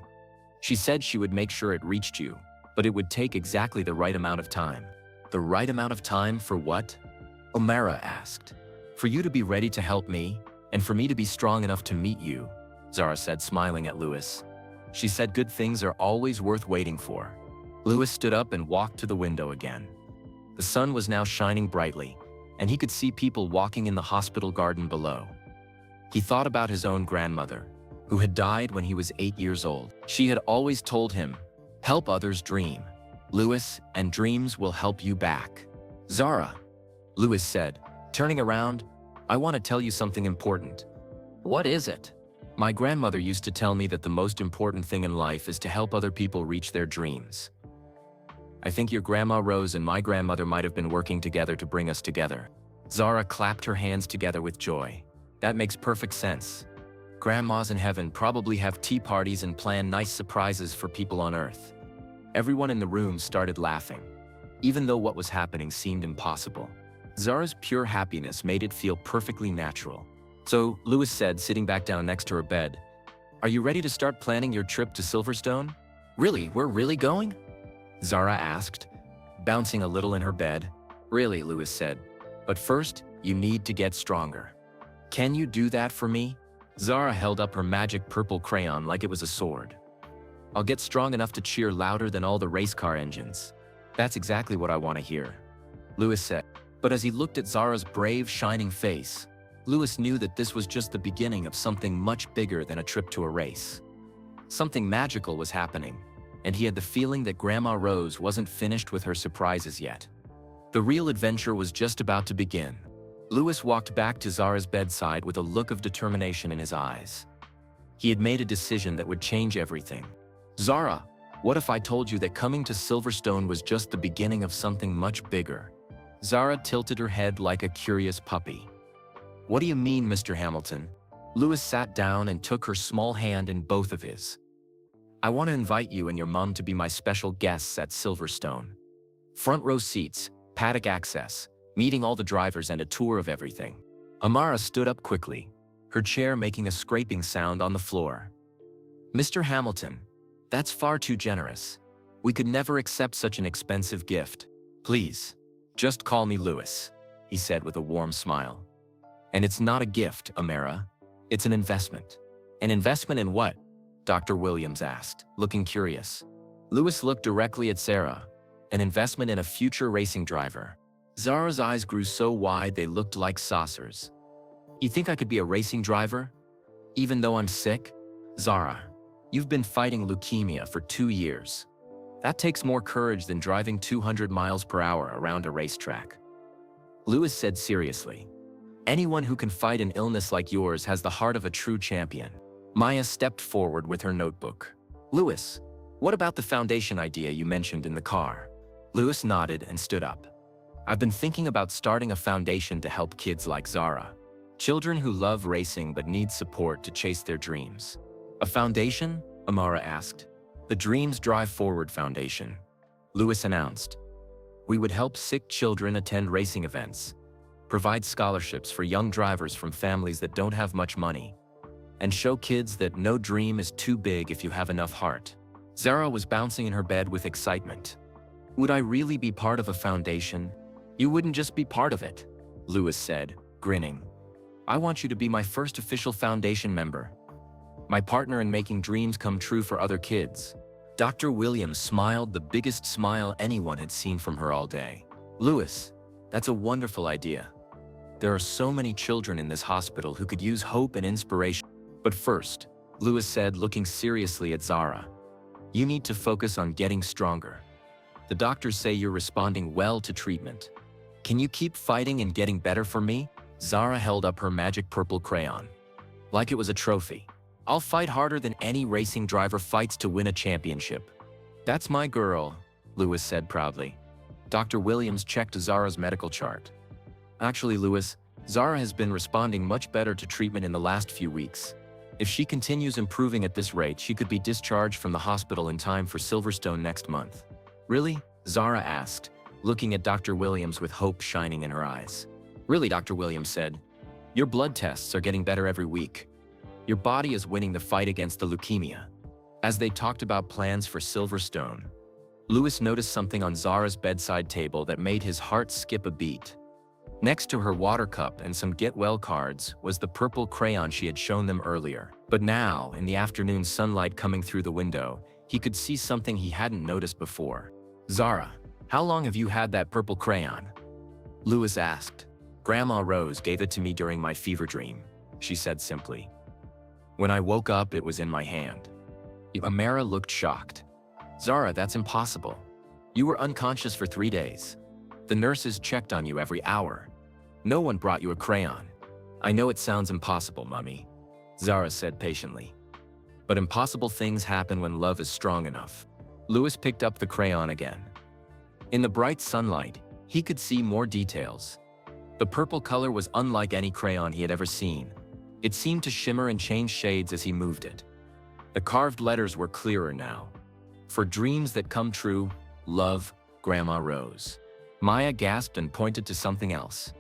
She said she would make sure it reached you, but it would take exactly the right amount of time." "The right amount of time for what?" Amara asked. "For you to be ready to help me, and for me to be strong enough to meet you," Zara said, smiling at Louis. "She said good things are always worth waiting for." Louis stood up and walked to the window again. The sun was now shining brightly, and he could see people walking in the hospital garden below. He thought about his own grandmother, who had died when he was 8 years old. She had always told him, "Help others dream, Louis, and dreams will help you back." "Zara," Louis said, turning around, "I want to tell you something important." "What is it?" "My grandmother used to tell me that the most important thing in life is to help other people reach their dreams. I think your Grandma Rose and my grandmother might have been working together to bring us together." Zara clapped her hands together with joy. "That makes perfect sense. Grandmas in heaven probably have tea parties and plan nice surprises for people on earth." Everyone in the room started laughing, even though what was happening seemed impossible. Zara's pure happiness made it feel perfectly natural. "So," Louis said, sitting back down next to her bed, "are you ready to start planning your trip to Silverstone?" "Really? We're really going?" Zara asked, bouncing a little in her bed. "Really," Louis said, "but first, you need to get stronger." "Can you do that for me?" Zara held up her magic purple crayon like it was a sword. "I'll get strong enough to cheer louder than all the race car engines." "That's exactly what I want to hear," Louis said. But as he looked at Zara's brave, shining face, Louis knew that this was just the beginning of something much bigger than a trip to a race. Something magical was happening, and he had the feeling that Grandma Rose wasn't finished with her surprises yet. The real adventure was just about to begin. Louis walked back to Zara's bedside with a look of determination in his eyes. He had made a decision that would change everything. "Zara, what if I told you that coming to Silverstone was just the beginning of something much bigger?" Zara tilted her head like a curious puppy. "What do you mean, Mr. Hamilton?" Louis sat down and took her small hand in both of his. "I want to invite you and your mom to be my special guests at Silverstone. Front row seats, paddock access, meeting all the drivers, and a tour of everything." Amara stood up quickly, her chair making a scraping sound on the floor. "Mr. Hamilton, that's far too generous. We could never accept such an expensive gift. Please, just call me Louis," he said with a warm smile. "And it's not a gift, Amara. It's an investment." "An investment in what?" Dr. Williams asked, looking curious. Louis looked directly at Zara. "An investment in a future racing driver." Zara's eyes grew so wide they looked like saucers. "You think I could be a racing driver? Even though I'm sick?" "Zara, you've been fighting leukemia for 2 years. That takes more courage than driving 200 miles per hour around a racetrack." Louis said seriously, "Anyone who can fight an illness like yours has the heart of a true champion." Maya stepped forward with her notebook. "Louis, what about the foundation idea you mentioned in the car?" Louis nodded and stood up. "I've been thinking about starting a foundation to help kids like Zara. Children who love racing but need support to chase their dreams." "A foundation?" Amara asked. "The Dreams Drive Forward Foundation," Louis announced. "We would help sick children attend racing events, provide scholarships for young drivers from families that don't have much money, and show kids that no dream is too big if you have enough heart. Zara was bouncing in her bed with excitement. Would I really be part of a foundation? You wouldn't just be part of it, Louis said, grinning. I want you to be my first official foundation member. My partner in making dreams come true for other kids. Dr. Williams smiled the biggest smile anyone had seen from her all day. Louis, that's a wonderful idea. There are so many children in this hospital who could use hope and inspiration. But first, Louis said, looking seriously at Zara, you need to focus on getting stronger. The doctors say you're responding well to treatment. Can you keep fighting and getting better for me? Zara held up her magic purple crayon. Like it was a trophy. I'll fight harder than any racing driver fights to win a championship. That's my girl, Louis said proudly. Dr. Williams checked Zara's medical chart. Actually, Louis, Zara has been responding much better to treatment in the last few weeks. If she continues improving at this rate, she could be discharged from the hospital in time for Silverstone next month. Really? Zara asked, looking at Dr. Williams with hope shining in her eyes. Really, Dr. Williams said. Your blood tests are getting better every week. Your body is winning the fight against the leukemia. As they talked about plans for Silverstone, Louis noticed something on Zara's bedside table that made his heart skip a beat. Next to her water cup and some get-well cards was the purple crayon she had shown them earlier. But now, in the afternoon sunlight coming through the window, he could see something he hadn't noticed before. Zara, how long have you had that purple crayon? Louis asked. Grandma Rose gave it to me during my fever dream, she said simply. When I woke up, it was in my hand. Amara looked shocked. Zara, that's impossible. You were unconscious for 3 days. The nurses checked on you every hour. No one brought you a crayon. I know it sounds impossible, Mummy, Zara said patiently. But impossible things happen when love is strong enough. Louis picked up the crayon again. In the bright sunlight, he could see more details. The purple color was unlike any crayon he had ever seen. It seemed to shimmer and change shades as he moved it. The carved letters were clearer now. For dreams that come true, love, Grandma Rose. Maya gasped and pointed to something else.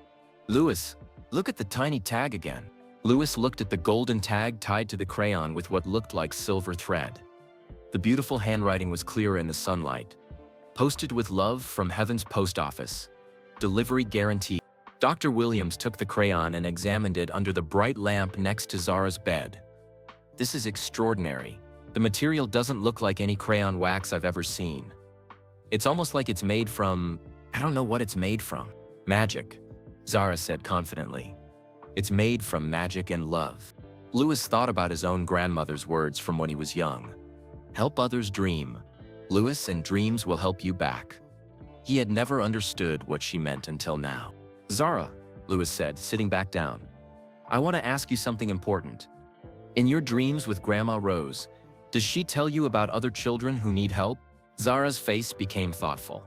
Louis, look at the tiny tag again. Louis looked at the golden tag tied to the crayon with what looked like silver thread. The beautiful handwriting was clearer in the sunlight. Posted with love from Heaven's Post Office. Delivery guaranteed. Dr. Williams took the crayon and examined it under the bright lamp next to Zara's bed. This is extraordinary. The material doesn't look like any crayon wax I've ever seen. It's almost like it's made from… I don't know what it's made from. Magic, Zara said confidently. It's made from magic and love. Louis thought about his own grandmother's words from when he was young. Help others dream, Louis, and dreams will help you back. He had never understood what she meant until now. Zara, Louis said, sitting back down. I want to ask you something important. In your dreams with Grandma Rose, does she tell you about other children who need help? Zara's face became thoughtful.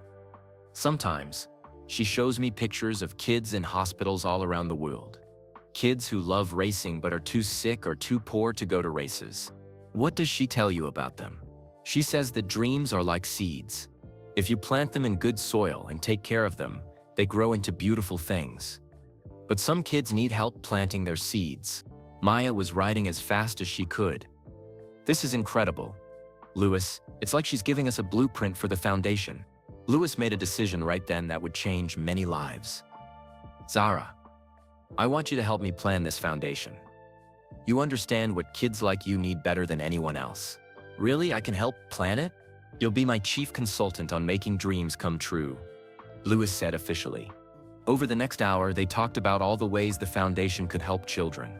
Sometimes, she shows me pictures of kids in hospitals all around the world. Kids who love racing but are too sick or too poor to go to races. What does she tell you about them? She says that dreams are like seeds. If you plant them in good soil and take care of them, they grow into beautiful things. But some kids need help planting their seeds. Maya was writing as fast as she could. This is incredible. Louis, it's like she's giving us a blueprint for the foundation. Louis made a decision right then that would change many lives. Zara, I want you to help me plan this foundation. You understand what kids like you need better than anyone else. Really, I can help plan it? You'll be my chief consultant on making dreams come true, Louis said officially. Over the next hour, they talked about all the ways the foundation could help children.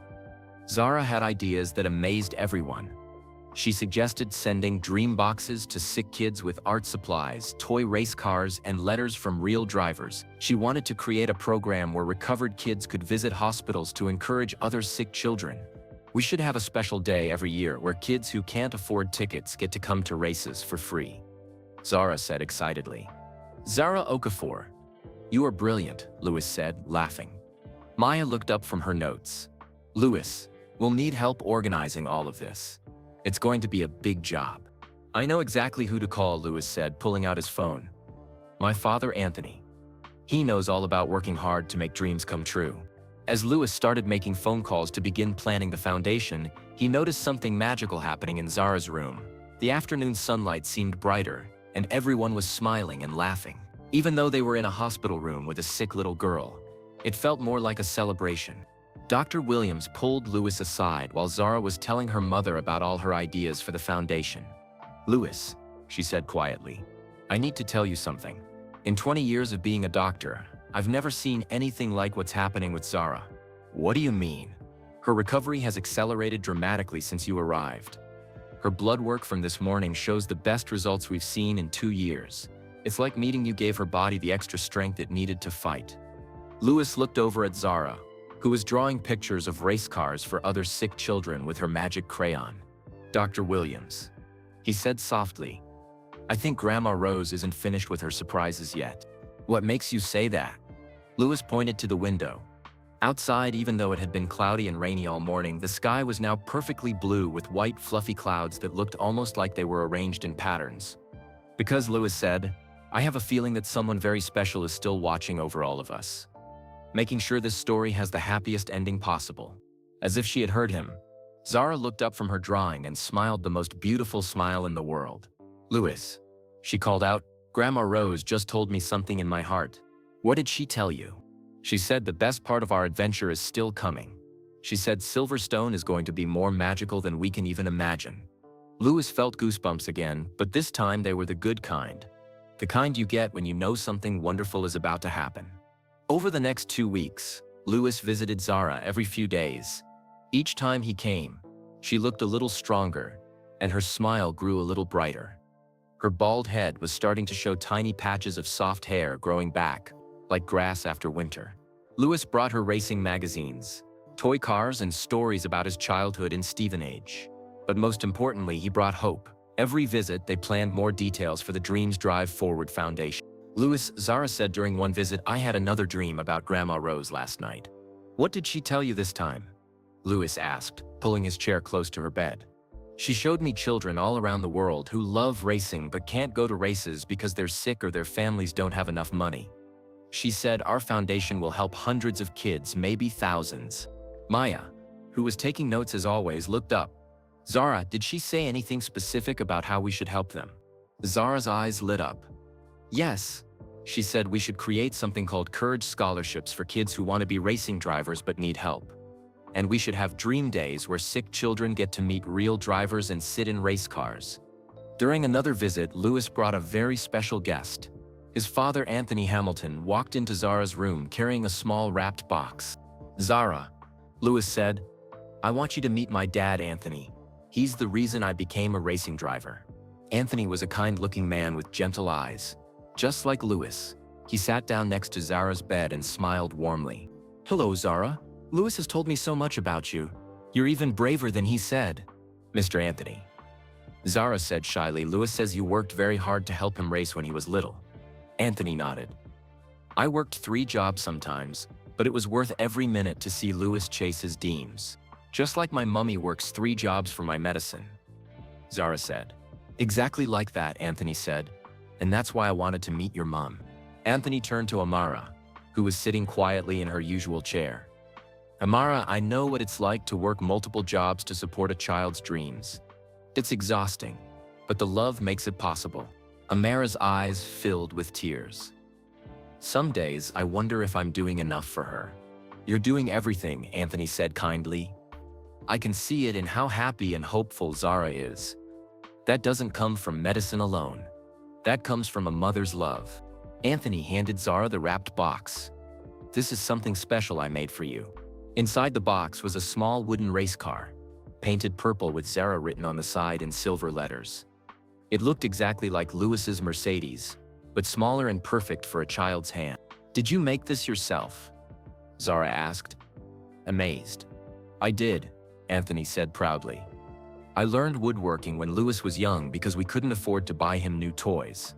Zara had ideas that amazed everyone. She suggested sending dream boxes to sick kids with art supplies, toy race cars, and letters from real drivers. She wanted to create a program where recovered kids could visit hospitals to encourage other sick children. We should have a special day every year where kids who can't afford tickets get to come to races for free, Zara said excitedly. Zara Okafor, you are brilliant, Louis said, laughing. Maya looked up from her notes. Louis, we'll need help organizing all of this. It's going to be a big job. I know exactly who to call, Louis said, pulling out his phone. My father, Anthony. He knows all about working hard to make dreams come true. As Louis started making phone calls to begin planning the foundation, he noticed something magical happening in Zara's room. The afternoon sunlight seemed brighter, and everyone was smiling and laughing. Even though they were in a hospital room with a sick little girl, it felt more like a celebration. Dr. Williams pulled Louis aside while Zara was telling her mother about all her ideas for the foundation. "Louis," she said quietly, "I need to tell you something. In 20 years of being a doctor, I've never seen anything like what's happening with Zara." "What do you mean?" "Her recovery has accelerated dramatically since you arrived. Her blood work from this morning shows the best results we've seen in 2 years. It's like meeting you gave her body the extra strength it needed to fight." Louis looked over at Zara, who was drawing pictures of race cars for other sick children with her magic crayon. "Dr. Williams," he said softly, "I think Grandma Rose isn't finished with her surprises yet." "What makes you say that?" Louis pointed to the window. Outside, even though it had been cloudy and rainy all morning, the sky was now perfectly blue with white fluffy clouds that looked almost like they were arranged in patterns. "Because," Louis said, "I have a feeling that someone very special is still watching over all of us, making sure this story has the happiest ending possible." As if she had heard him, Zara looked up from her drawing and smiled the most beautiful smile in the world. "Louis," she called out, "Grandma Rose just told me something in my heart." "What did she tell you?" "She said the best part of our adventure is still coming. She said Silverstone is going to be more magical than we can even imagine." Louis felt goosebumps again, but this time they were the good kind. The kind you get when you know something wonderful is about to happen. Over the next 2 weeks, Louis visited Zara every few days. Each time he came, she looked a little stronger, and her smile grew a little brighter. Her bald head was starting to show tiny patches of soft hair growing back, like grass after winter. Louis brought her racing magazines, toy cars, and stories about his childhood in Stevenage. But most importantly, he brought hope. Every visit, they planned more details for the Dreams Drive Forward Foundation. "Louis," Zara said during one visit, "I had another dream about Grandma Rose last night." "What did she tell you this time?" Louis asked, pulling his chair close to her bed. "She showed me children all around the world who love racing but can't go to races because they're sick or their families don't have enough money. She said our foundation will help hundreds of kids, maybe thousands." Maya, who was taking notes as always, looked up. "Zara, did she say anything specific about how we should help them?" Zara's eyes lit up. "Yes. She said we should create something called Courage Scholarships for kids who want to be racing drivers but need help. And we should have dream days where sick children get to meet real drivers and sit in race cars." During another visit, Louis brought a very special guest. His father, Anthony Hamilton, walked into Zara's room carrying a small wrapped box. "Zara," Louis said, "I want you to meet my dad, Anthony. He's the reason I became a racing driver." Anthony was a kind-looking man with gentle eyes. Just like Louis, he sat down next to Zara's bed and smiled warmly. "Hello, Zara. Louis has told me so much about you. You're even braver than he said." "Mr. Anthony," Zara said shyly, "Louis says you worked very hard to help him race when he was little." Anthony nodded. "I worked 3 jobs sometimes, but it was worth every minute to see Louis chase his dreams. Just like my mummy works 3 jobs for my medicine," Zara said. "Exactly like that," Anthony said. "And that's why I wanted to meet your mom." Anthony turned to Amara, who was sitting quietly in her usual chair. "Amara, I know what it's like to work multiple jobs to support a child's dreams. It's exhausting, but the love makes it possible." Amara's eyes filled with tears. "Some days I wonder if I'm doing enough for her." "You're doing everything," Anthony said kindly. "I can see it in how happy and hopeful Zara is. That doesn't come from medicine alone. That comes from a mother's love." Anthony handed Zara the wrapped box. "This is something special I made for you." Inside the box was a small wooden race car, painted purple with Zara written on the side in silver letters. It looked exactly like Louis's Mercedes, but smaller and perfect for a child's hand. "Did you make this yourself?" Zara asked, amazed. "I did," Anthony said proudly. "I learned woodworking when Louis was young because we couldn't afford to buy him new toys.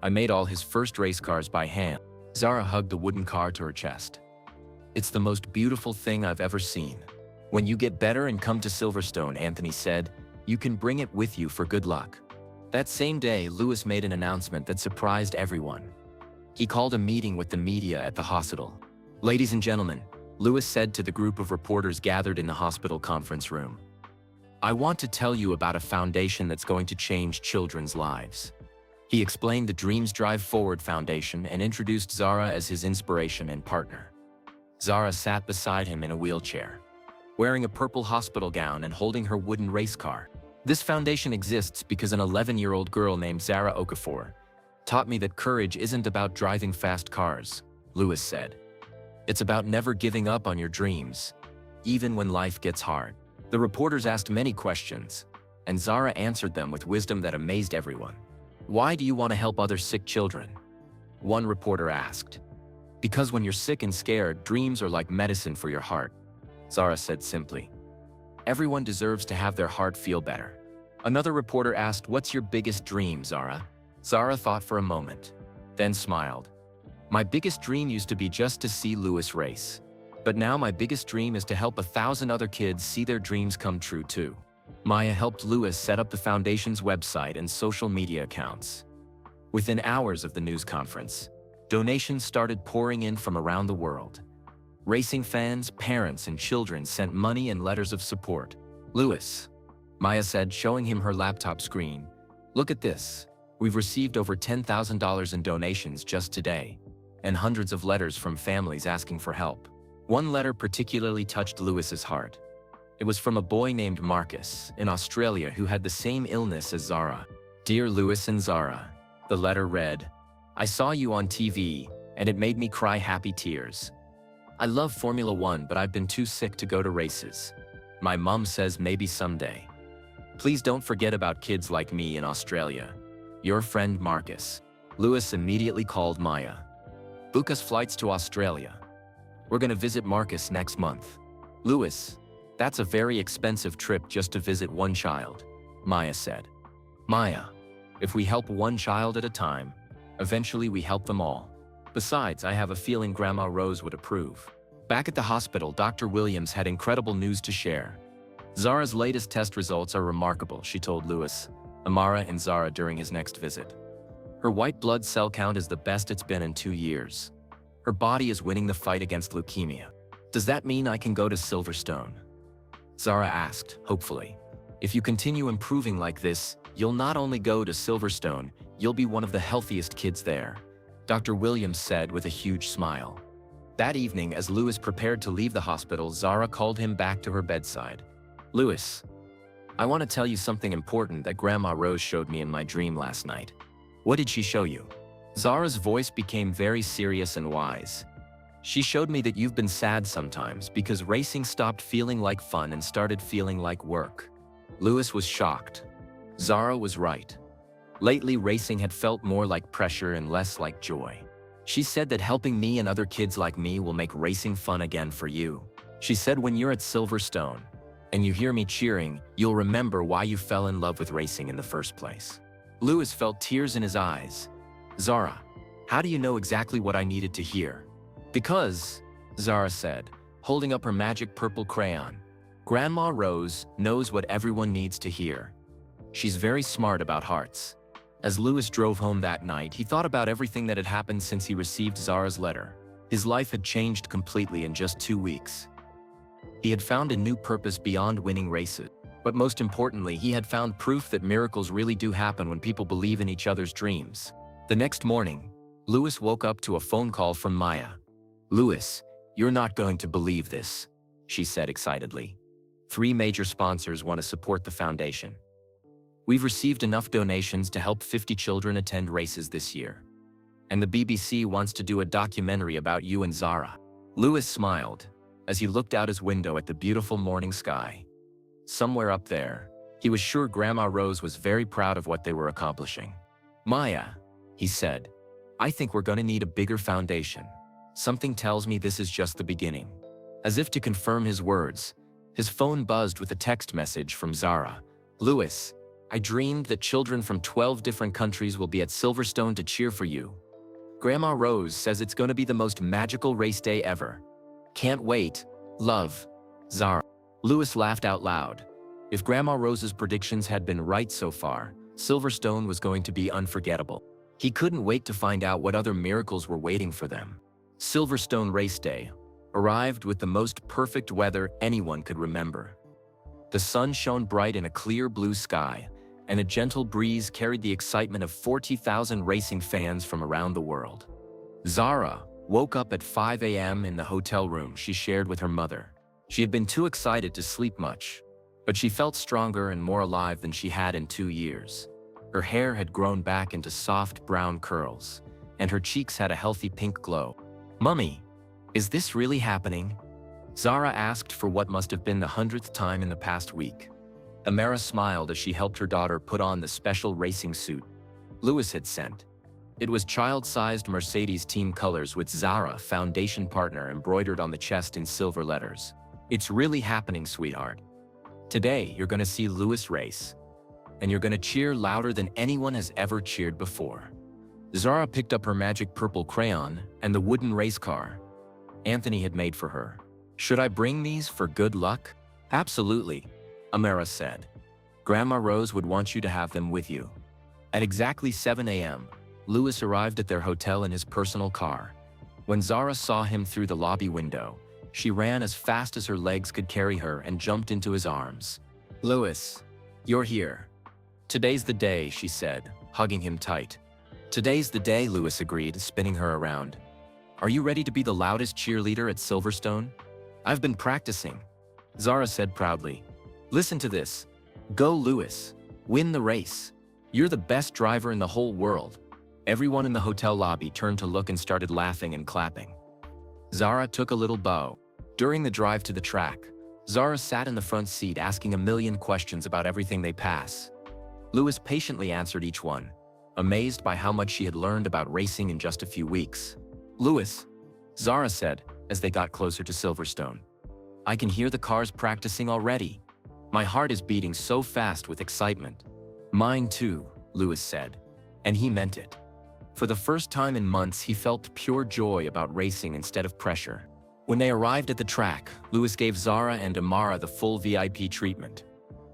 I made all his first race cars by hand." Zara hugged the wooden car to her chest. "It's the most beautiful thing I've ever seen. When you get better and come to Silverstone," Anthony said, "you can bring it with you for good luck." That same day, Louis made an announcement that surprised everyone. He called a meeting with the media at the hospital. "Ladies and gentlemen, Lewis said to the group of reporters gathered in the hospital conference room. I want to tell you about a foundation that's going to change children's lives. He explained the Dreams Drive Forward Foundation and introduced Zara as his inspiration and partner. Zara sat beside him in a wheelchair, wearing a purple hospital gown and holding her wooden race car. This foundation exists because an 11-year-old girl named Zara Okafor taught me that courage isn't about driving fast cars, Lewis said. It's about never giving up on your dreams, even when life gets hard. The reporters asked many questions, and Zara answered them with wisdom that amazed everyone. Why do you want to help other sick children? One reporter asked. Because when you're sick and scared, dreams are like medicine for your heart, Zara said simply. Everyone deserves to have their heart feel better. Another reporter asked, what's your biggest dream, Zara? Zara thought for a moment, then smiled. My biggest dream used to be just to see Lewis race. But now my biggest dream is to help 1,000 other kids see their dreams come true too. Maya helped Lewis set up the foundation's website and social media accounts. Within hours of the news conference, donations started pouring in from around the world. Racing fans, parents, and children sent money and letters of support. Lewis, Maya said, showing him her laptop screen. Look at this. We've received over $10,000 in donations just today, and hundreds of letters from families asking for help. One letter particularly touched Lewis's heart. It was from a boy named Marcus in Australia who had the same illness as Zara. Dear Lewis and Zara, the letter read, I saw you on TV, and it made me cry happy tears. I love Formula One, but I've been too sick to go to races. My mom says maybe someday. Please don't forget about kids like me in Australia. Your friend Marcus. Lewis immediately called Maya. Book us flights to Australia. We're gonna visit Marcus next month. Lewis, that's a very expensive trip just to visit one child, Maya said. Maya, if we help one child at a time, eventually we help them all. Besides, I have a feeling Grandma Rose would approve. Back at the hospital, Dr. Williams had incredible news to share. Zara's latest test results are remarkable, she told Lewis, Amara, and Zara during his next visit. Her white blood cell count is the best it's been in 2 years. Her body is winning the fight against leukemia. Does that mean I can go to Silverstone? Zara asked, hopefully. If you continue improving like this, you'll not only go to Silverstone, you'll be one of the healthiest kids there, Dr. Williams said with a huge smile. That evening, as Lewis prepared to leave the hospital, Zara called him back to her bedside. Lewis, I want to tell you something important that Grandma Rose showed me in my dream last night. What did she show you? Zara's voice became very serious and wise. She showed me that you've been sad sometimes because racing stopped feeling like fun and started feeling like work. Lewis was shocked. Zara was right. Lately, racing had felt more like pressure and less like joy. She said that helping me and other kids like me will make racing fun again for you. She said when you're at Silverstone and you hear me cheering, you'll remember why you fell in love with racing in the first place. Lewis felt tears in his eyes. Zara, how do you know exactly what I needed to hear? Because, Zara said, holding up her magic purple crayon, Grandma Rose knows what everyone needs to hear. She's very smart about hearts. As Lewis drove home that night, he thought about everything that had happened since he received Zara's letter. His life had changed completely in just 2 weeks. He had found a new purpose beyond winning races. But most importantly, he had found proof that miracles really do happen when people believe in each other's dreams. The next morning, Lewis woke up to a phone call from Maya. Lewis, you're not going to believe this, she said excitedly. 3 major sponsors want to support the foundation. We've received enough donations to help 50 children attend races this year. And the BBC wants to do a documentary about you and Zara. Lewis smiled as he looked out his window at the beautiful morning sky. Somewhere up there, he was sure Grandma Rose was very proud of what they were accomplishing. Maya, he said, I think we're going to need a bigger foundation. Something tells me this is just the beginning. As if to confirm his words, his phone buzzed with a text message from Zara. Lewis, I dreamed that children from 12 different countries will be at Silverstone to cheer for you. Grandma Rose says it's going to be the most magical race day ever. Can't wait. Love. Zara. Lewis laughed out loud. If Grandma Rose's predictions had been right so far, Silverstone was going to be unforgettable. He couldn't wait to find out what other miracles were waiting for them. Silverstone Race Day, arrived with the most perfect weather anyone could remember. The sun shone bright in a clear blue sky, and a gentle breeze carried the excitement of 40,000 racing fans from around the world. Zara woke up at 5 a.m. in the hotel room she shared with her mother. She had been too excited to sleep much, but she felt stronger and more alive than she had in 2 years. Her hair had grown back into soft brown curls, and her cheeks had a healthy pink glow. "Mummy, is this really happening?" Zara asked for what must have been the 100th time in the past week. Amara smiled as she helped her daughter put on the special racing suit Lewis had sent. It was child-sized Mercedes team colors with Zara Foundation Partner embroidered on the chest in silver letters. "It's really happening, sweetheart. Today, you're gonna see Lewis race. And you're gonna cheer louder than anyone has ever cheered before." Zara picked up her magic purple crayon and the wooden race car Anthony had made for her. "Should I bring these for good luck?" "Absolutely," Amara said. "Grandma Rose would want you to have them with you." At exactly 7 a.m., Lewis arrived at their hotel in his personal car. When Zara saw him through the lobby window, she ran as fast as her legs could carry her and jumped into his arms. "Lewis, you're here. Today's the day," she said, hugging him tight. "Today's the day," Lewis agreed, spinning her around. "Are you ready to be the loudest cheerleader at Silverstone?" "I've been practicing," Zara said proudly. "Listen to this. Go, Lewis. Win the race. You're the best driver in the whole world." Everyone in the hotel lobby turned to look and started laughing and clapping. Zara took a little bow. During the drive to the track, Zara sat in the front seat asking a million questions about everything they pass. Lewis patiently answered each one, amazed by how much she had learned about racing in just a few weeks. "Lewis," Zara said as they got closer to Silverstone, "I can hear the cars practicing already. My heart is beating so fast with excitement." "Mine too," Lewis said, and he meant it. For the first time in months, he felt pure joy about racing instead of pressure. When they arrived at the track, Lewis gave Zara and Amara the full VIP treatment.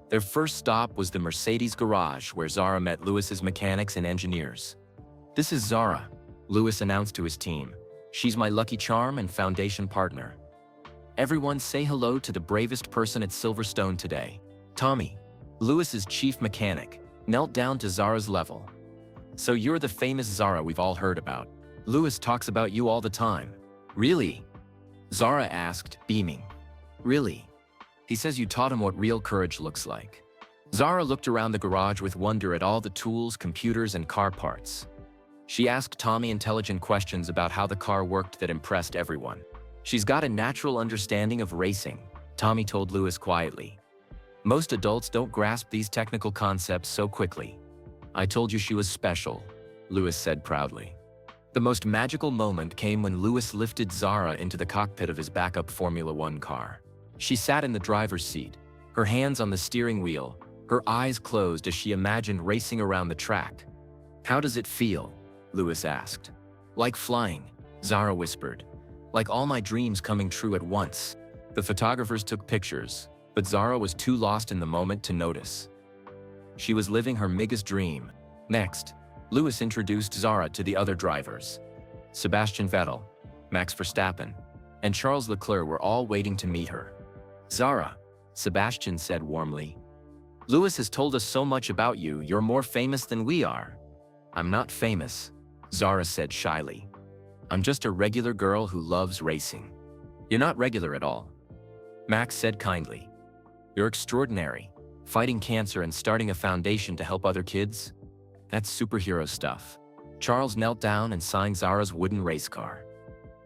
Their first stop was the Mercedes garage, where Zara met Lewis's mechanics and engineers. "This is Zara," Lewis announced to his team. "She's my lucky charm and foundation partner. Everyone say hello to the bravest person at Silverstone today." Tommy, Lewis's chief mechanic, knelt down to Zara's level. "So you're the famous Zara we've all heard about. Lewis talks about you all the time." "Really?" Zara asked, beaming. "Really? He says you taught him what real courage looks like." Zara looked around the garage with wonder at all the tools, computers, and car parts. She asked Tommy intelligent questions about how the car worked that impressed everyone. "She's got a natural understanding of racing," Tommy told Lewis quietly. "Most adults don't grasp these technical concepts so quickly." "I told you she was special," Lewis said proudly. The most magical moment came when Lewis lifted Zara into the cockpit of his backup Formula One car. She sat in the driver's seat, her hands on the steering wheel, her eyes closed as she imagined racing around the track. "How does it feel?" Lewis asked. "Like flying," Zara whispered. "Like all my dreams coming true at once." The photographers took pictures, but Zara was too lost in the moment to notice. She was living her biggest dream. Next, Lewis introduced Zara to the other drivers. Sebastian Vettel, Max Verstappen, and Charles Leclerc were all waiting to meet her. "Zara," Sebastian said warmly, "Lewis has told us so much about you. You're more famous than we are." "I'm not famous," Zara said shyly. "I'm just a regular girl who loves racing." "You're not regular at all," Max said kindly. "You're extraordinary, fighting cancer and starting a foundation to help other kids. That's superhero stuff." Charles knelt down and signed Zara's wooden race car.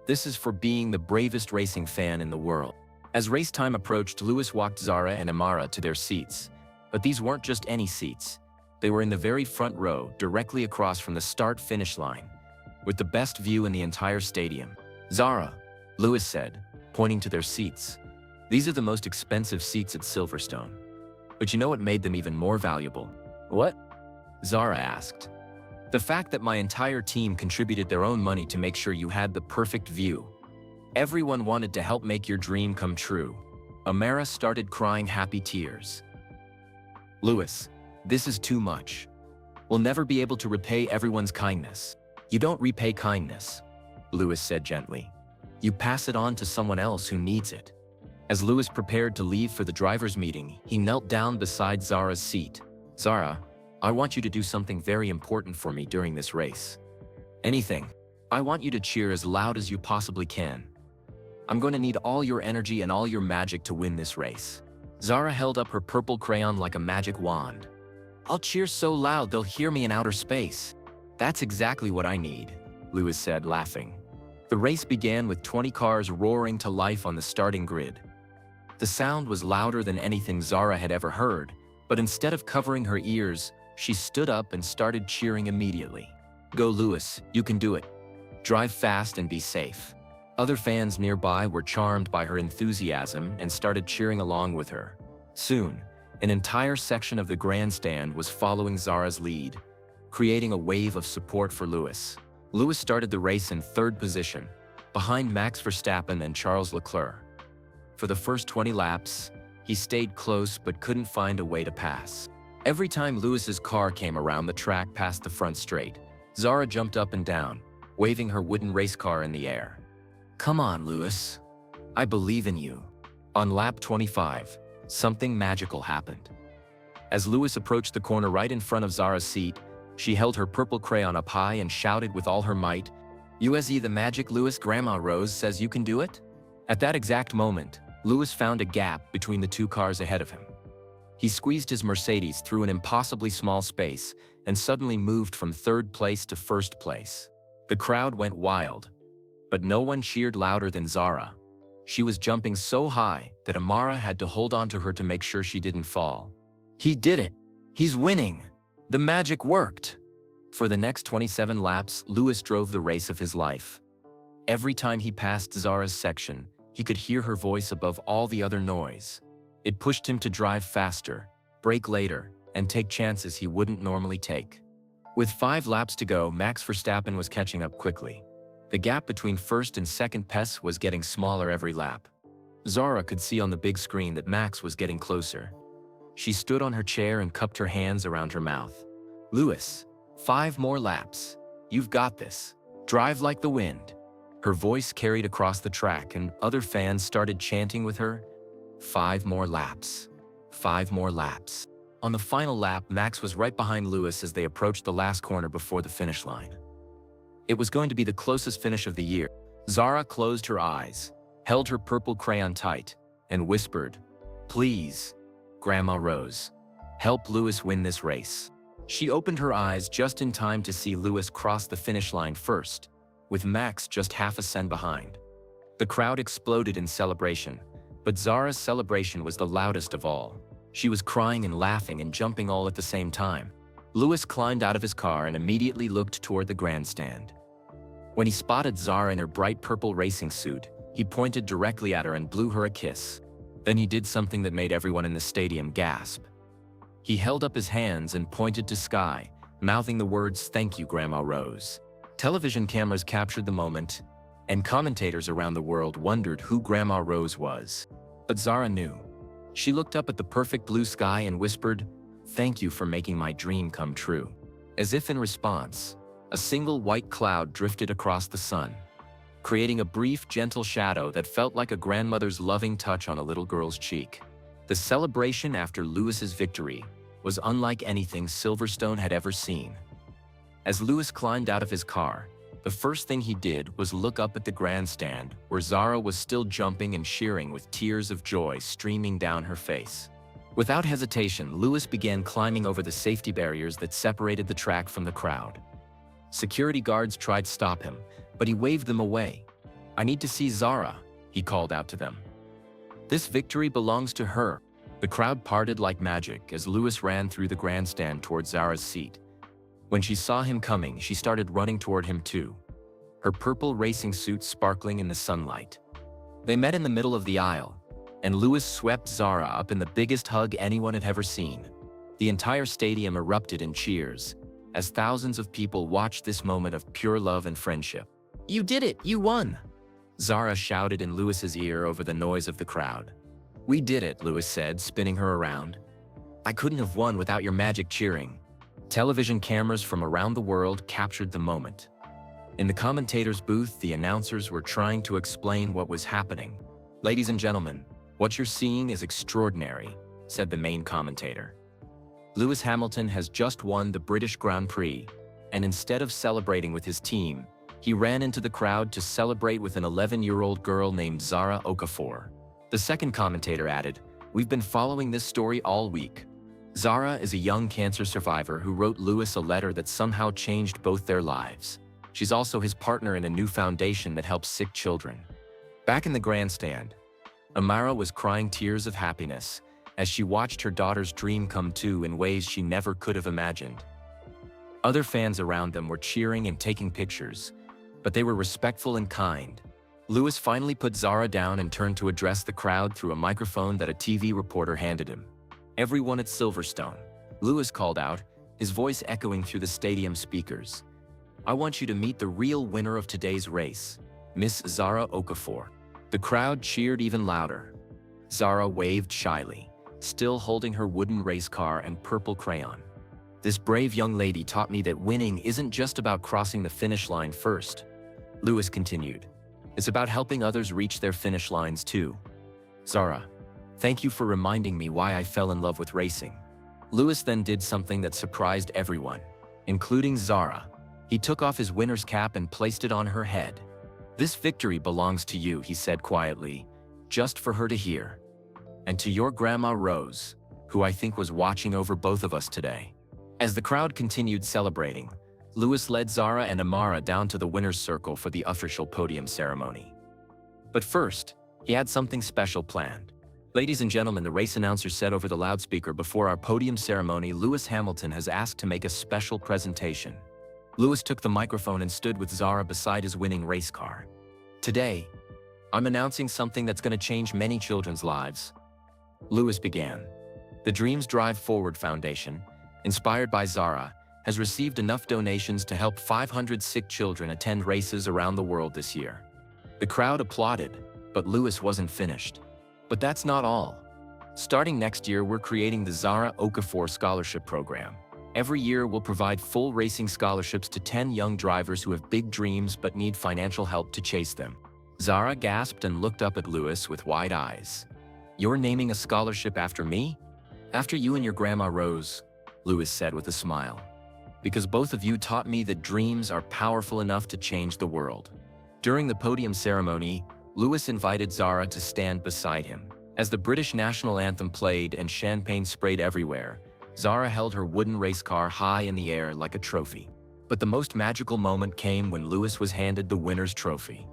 "This is for being the bravest racing fan in the world." As race time approached, Lewis walked Zara and Amara to their seats. But these weren't just any seats. They were in the very front row, directly across from the start-finish line, with the best view in the entire stadium. "Zara," Lewis said, pointing to their seats. "These are the most expensive seats at Silverstone. But you know what made them even more valuable?" "What?" Zara asked. "The fact that my entire team contributed their own money to make sure you had the perfect view. Everyone wanted to help make your dream come true." Amara started crying happy tears. "Lewis, this is too much. We'll never be able to repay everyone's kindness." "You don't repay kindness," Lewis said gently. You pass it on to someone else who needs it. As Lewis prepared to leave for the driver's meeting, he knelt down beside Zara's seat. Zara, I want you to do something very important for me during this race. Anything. I want you to cheer as loud as you possibly can. I'm going to need all your energy and all your magic to win this race. Zara held up her purple crayon like a magic wand. I'll cheer so loud they'll hear me in outer space. That's exactly what I need, Lewis said, laughing. The race began with 20 cars roaring to life on the starting grid. The sound was louder than anything Zara had ever heard, but instead of covering her ears, she stood up and started cheering immediately. Go Lewis, you can do it. Drive fast and be safe. Other fans nearby were charmed by her enthusiasm and started cheering along with her. Soon, an entire section of the grandstand was following Zara's lead, creating a wave of support for Lewis. Lewis started the race in third position, behind Max Verstappen and Charles Leclerc. For the first 20 laps, he stayed close but couldn't find a way to pass. Every time Lewis's car came around the track past the front straight, Zara jumped up and down, waving her wooden race car in the air. Come on, Lewis. I believe in you. On lap 25, something magical happened. As Lewis approached the corner right in front of Zara's seat, she held her purple crayon up high and shouted with all her might, "USE the magic Lewis, Grandma Rose says you can do it?" At that exact moment, Lewis found a gap between the two cars ahead of him. He squeezed his Mercedes through an impossibly small space and suddenly moved from third place to first place. The crowd went wild, but no one cheered louder than Zara. She was jumping so high that Amara had to hold on to her to make sure she didn't fall. He did it! He's winning! The magic worked! For the next 27 laps, Lewis drove the race of his life. Every time he passed Zara's section, he could hear her voice above all the other noise. It pushed him to drive faster, brake later, and take chances he wouldn't normally take. With 5 laps to go, Max Verstappen was catching up quickly. The gap between first and second place was getting smaller every lap. Zara could see on the big screen that Max was getting closer. She stood on her chair and cupped her hands around her mouth. Lewis, 5 more laps. You've got this. Drive like the wind. Her voice carried across the track and other fans started chanting with her. 5 more laps. 5 more laps. On the final lap, Max was right behind Lewis as they approached the last corner before the finish line. It was going to be the closest finish of the year. Zara closed her eyes, held her purple crayon tight, and whispered, "Please, Grandma Rose, help Lewis win this race." She opened her eyes just in time to see Lewis cross the finish line first, with Max just half a second behind. The crowd exploded in celebration, but Zara's celebration was the loudest of all. She was crying and laughing and jumping all at the same time. Lewis climbed out of his car and immediately looked toward the grandstand. When he spotted Zara in her bright purple racing suit, he pointed directly at her and blew her a kiss. Then he did something that made everyone in the stadium gasp. He held up his hands and pointed to sky, mouthing the words, "Thank you, Grandma Rose." Television cameras captured the moment, and commentators around the world wondered who Grandma Rose was. But Zara knew. She looked up at the perfect blue sky and whispered, "Thank you for making my dream come true." As if in response, a single white cloud drifted across the sun, creating a brief, gentle shadow that felt like a grandmother's loving touch on a little girl's cheek. The celebration after Lewis's victory was unlike anything Silverstone had ever seen. As Lewis climbed out of his car, the first thing he did was look up at the grandstand, where Zara was still jumping and cheering with tears of joy streaming down her face. Without hesitation, Lewis began climbing over the safety barriers that separated the track from the crowd. Security guards tried to stop him, but he waved them away. "I need to see Zara," he called out to them. "This victory belongs to her." The crowd parted like magic as Lewis ran through the grandstand toward Zara's seat. When she saw him coming, she started running toward him too, her purple racing suit sparkling in the sunlight. They met in the middle of the aisle, and Lewis swept Zara up in the biggest hug anyone had ever seen. The entire stadium erupted in cheers, as thousands of people watched this moment of pure love and friendship. "You did it! You won!" Zara shouted in Lewis's ear over the noise of the crowd. "We did it," Lewis said, spinning her around. "I couldn't have won without your magic cheering." Television cameras from around the world captured the moment. In the commentator's booth, the announcers were trying to explain what was happening. "Ladies and gentlemen, what you're seeing is extraordinary," said the main commentator. "Lewis Hamilton has just won the British Grand Prix, and instead of celebrating with his team, he ran into the crowd to celebrate with an 11-year-old girl named Zara Okafor." The second commentator added, "We've been following this story all week. Zara is a young cancer survivor who wrote Lewis a letter that somehow changed both their lives. She's also his partner in a new foundation that helps sick children." Back in the grandstand, Amara was crying tears of happiness as she watched her daughter's dream come true in ways she never could have imagined. Other fans around them were cheering and taking pictures, but they were respectful and kind. Lewis finally put Zara down and turned to address the crowd through a microphone that a TV reporter handed him. "Everyone at Silverstone," Lewis called out, his voice echoing through the stadium speakers. "I want you to meet the real winner of today's race, Miss Zara Okafor." The crowd cheered even louder. Zara waved shyly, still holding her wooden race car and purple crayon. "This brave young lady taught me that winning isn't just about crossing the finish line first," Lewis continued. "It's about helping others reach their finish lines too. Zara, thank you for reminding me why I fell in love with racing." Lewis then did something that surprised everyone, including Zara. He took off his winner's cap and placed it on her head. "This victory belongs to you," he said quietly, just for her to hear. "And to your grandma Rose, who I think was watching over both of us today." As the crowd continued celebrating, Lewis led Zara and Amara down to the winner's circle for the official podium ceremony. But first, he had something special planned. "Ladies and gentlemen," the race announcer said over the loudspeaker, "before our podium ceremony, Lewis Hamilton has asked to make a special presentation." Lewis took the microphone and stood with Zara beside his winning race car. "Today, I'm announcing something that's going to change many children's lives," Lewis began. "The Dreams Drive Forward Foundation, inspired by Zara, has received enough donations to help 500 sick children attend races around the world this year." The crowd applauded, but Lewis wasn't finished. "But that's not all. Starting next year, we're creating the Zara Okafor Scholarship Program. Every year, we'll provide full racing scholarships to 10 young drivers who have big dreams but need financial help to chase them." Zara gasped and looked up at Lewis with wide eyes. "You're naming a scholarship after me?" "After you and your grandma Rose," Lewis said with a smile. "Because both of you taught me that dreams are powerful enough to change the world." During the podium ceremony, Lewis invited Zara to stand beside him. As the British national anthem played and champagne sprayed everywhere, Zara held her wooden race car high in the air like a trophy. But the most magical moment came when Lewis was handed the winner's trophy.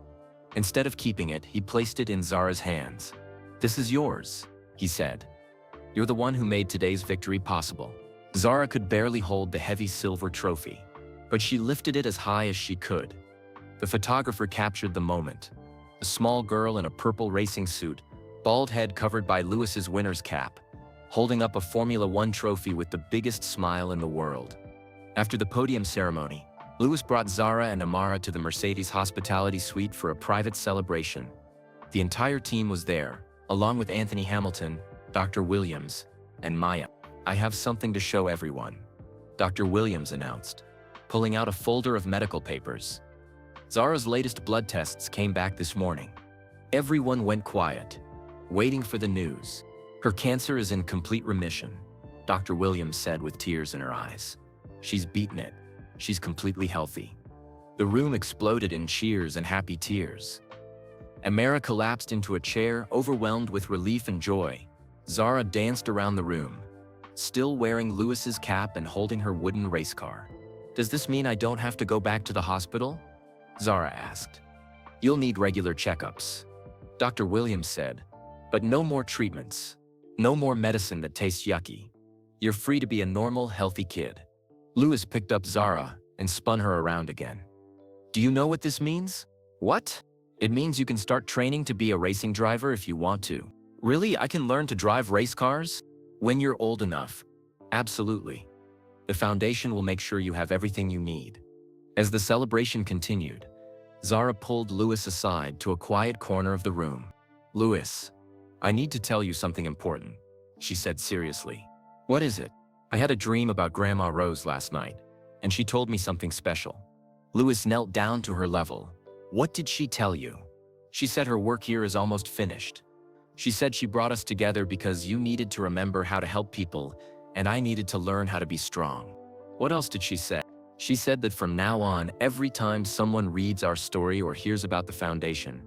Instead of keeping it, he placed it in Zara's hands. "This is yours," he said. "You're the one who made today's victory possible." Zara could barely hold the heavy silver trophy, but she lifted it as high as she could. The photographer captured the moment. A small girl in a purple racing suit, bald head covered by Lewis's winner's cap, holding up a Formula One trophy with the biggest smile in the world. After the podium ceremony, Lewis brought Zara and Amara to the Mercedes Hospitality Suite for a private celebration. The entire team was there, along with Anthony Hamilton, Dr. Williams, and Maya. "I have something to show everyone," Dr. Williams announced, pulling out a folder of medical papers. Zara's latest blood tests came back this morning. Everyone went quiet, waiting for the news. "Her cancer is in complete remission," Dr. Williams said with tears in her eyes. "She's beaten it. She's completely healthy." The room exploded in cheers and happy tears. Amara collapsed into a chair, overwhelmed with relief and joy. Zara danced around the room, still wearing Lewis's cap and holding her wooden race car. "Does this mean I don't have to go back to the hospital?" Zara asked. "You'll need regular checkups," Dr. Williams said, "but no more treatments. No more medicine that tastes yucky. You're free to be a normal, healthy kid." Lewis picked up Zara and spun her around again. "Do you know what this means?" "What?" "It means you can start training to be a racing driver if you want to." "Really? I can learn to drive race cars?" "When you're old enough. Absolutely. The foundation will make sure you have everything you need." As the celebration continued, Zara pulled Lewis aside to a quiet corner of the room. "Lewis, I need to tell you something important," she said seriously. "What is it?" "I had a dream about Grandma Rose last night, and she told me something special." Louis knelt down to her level. What did she tell you? She said her work here is almost finished. She said she brought us together because you needed to remember how to help people, and I needed to learn how to be strong. What else did she say? She said that from now on, every time someone reads our story or hears about the foundation,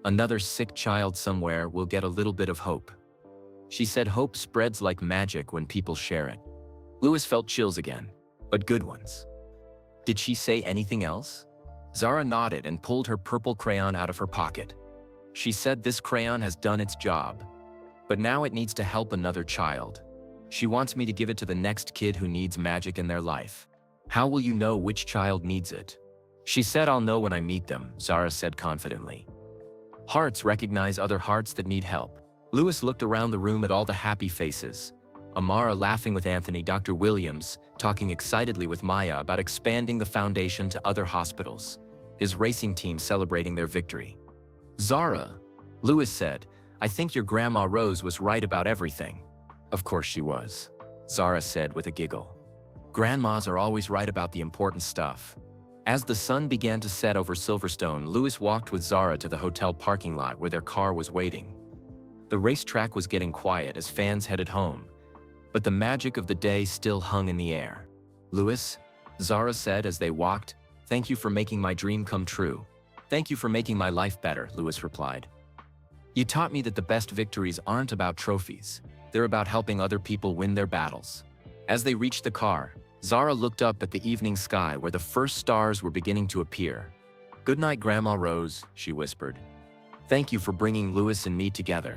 another sick child somewhere will get a little bit of hope. She said hope spreads like magic when people share it. Louis felt chills again, but good ones. Did she say anything else? Zara nodded and pulled her purple crayon out of her pocket. She said this crayon has done its job, but now it needs to help another child. She wants me to give it to the next kid who needs magic in their life. How will you know which child needs it? She said I'll know when I meet them, Zara said confidently. Hearts recognize other hearts that need help. Louis looked around the room at all the happy faces. Amara laughing with Anthony, Dr. Williams talking excitedly with Maya about expanding the foundation to other hospitals. His racing team celebrating their victory. Zara, Louis said, I think your Grandma Rose was right about everything. Of course she was, Zara said with a giggle. Grandmas are always right about the important stuff. As the sun began to set over Silverstone, Louis walked with Zara to the hotel parking lot where their car was waiting. The racetrack was getting quiet as fans headed home, but the magic of the day still hung in the air. Louis, Zara said as they walked, thank you for making my dream come true. Thank you for making my life better, Louis replied. You taught me that the best victories aren't about trophies. They're about helping other people win their battles. As they reached the car, Zara looked up at the evening sky where the first stars were beginning to appear. Good night, Grandma Rose, she whispered. Thank you for bringing Louis and me together.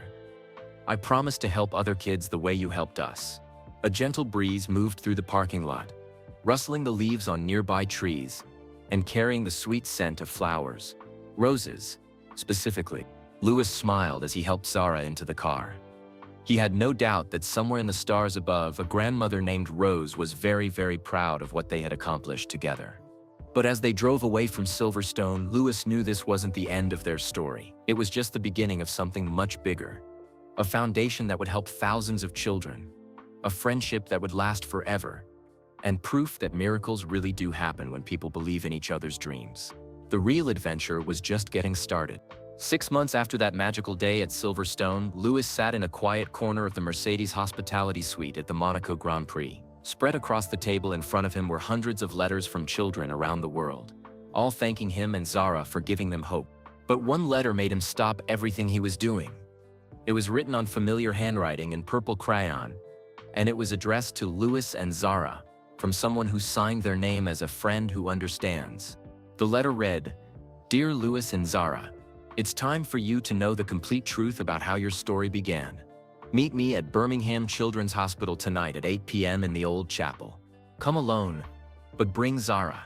I promise to help other kids the way you helped us. A gentle breeze moved through the parking lot, rustling the leaves on nearby trees and carrying the sweet scent of flowers. Roses, specifically. Louis smiled as he helped Zara into the car. He had no doubt that somewhere in the stars above, a grandmother named Rose was very, very proud of what they had accomplished together. But as they drove away from Silverstone, Louis knew this wasn't the end of their story. It was just the beginning of something much bigger. A foundation that would help thousands of children. A friendship that would last forever. And proof that miracles really do happen when people believe in each other's dreams. The real adventure was just getting started. 6 months after that magical day at Silverstone, Louis sat in a quiet corner of the Mercedes Hospitality Suite at the Monaco Grand Prix. Spread across the table in front of him were hundreds of letters from children around the world, all thanking him and Zara for giving them hope. But one letter made him stop everything he was doing. It was written on familiar handwriting in purple crayon, and it was addressed to Louis and Zara, from someone who signed their name as a friend who understands. The letter read, Dear Louis and Zara, it's time for you to know the complete truth about how your story began. Meet me at Birmingham Children's Hospital tonight at 8 p.m. in the Old Chapel. Come alone, but bring Zara.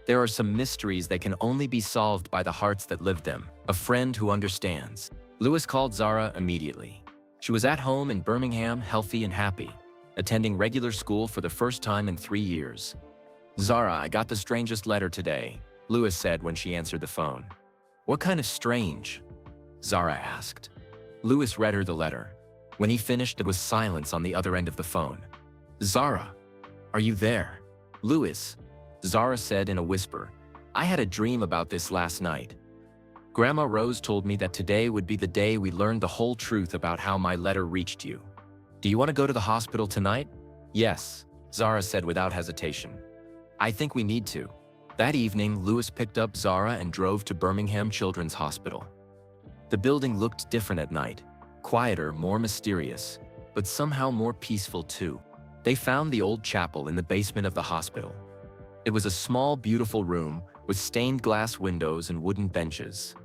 There are some mysteries that can only be solved by the hearts that live them, a friend who understands. Louis called Zara immediately. She was at home in Birmingham, healthy and happy, attending regular school for the first time in 3 years. Zara, I got the strangest letter today, Louis said when she answered the phone. What kind of strange? Zara asked. Louis read her the letter. When he finished, there was silence on the other end of the phone. Zara, are you there? Louis, Zara said in a whisper, I had a dream about this last night. Grandma Rose told me that today would be the day we learned the whole truth about how my letter reached you. Do you want to go to the hospital tonight? Yes, Zara said without hesitation. I think we need to. That evening, Louis picked up Zara and drove to Birmingham Children's Hospital. The building looked different at night, quieter, more mysterious, but somehow more peaceful too. They found the old chapel in the basement of the hospital. It was a small, beautiful room with stained glass windows and wooden benches.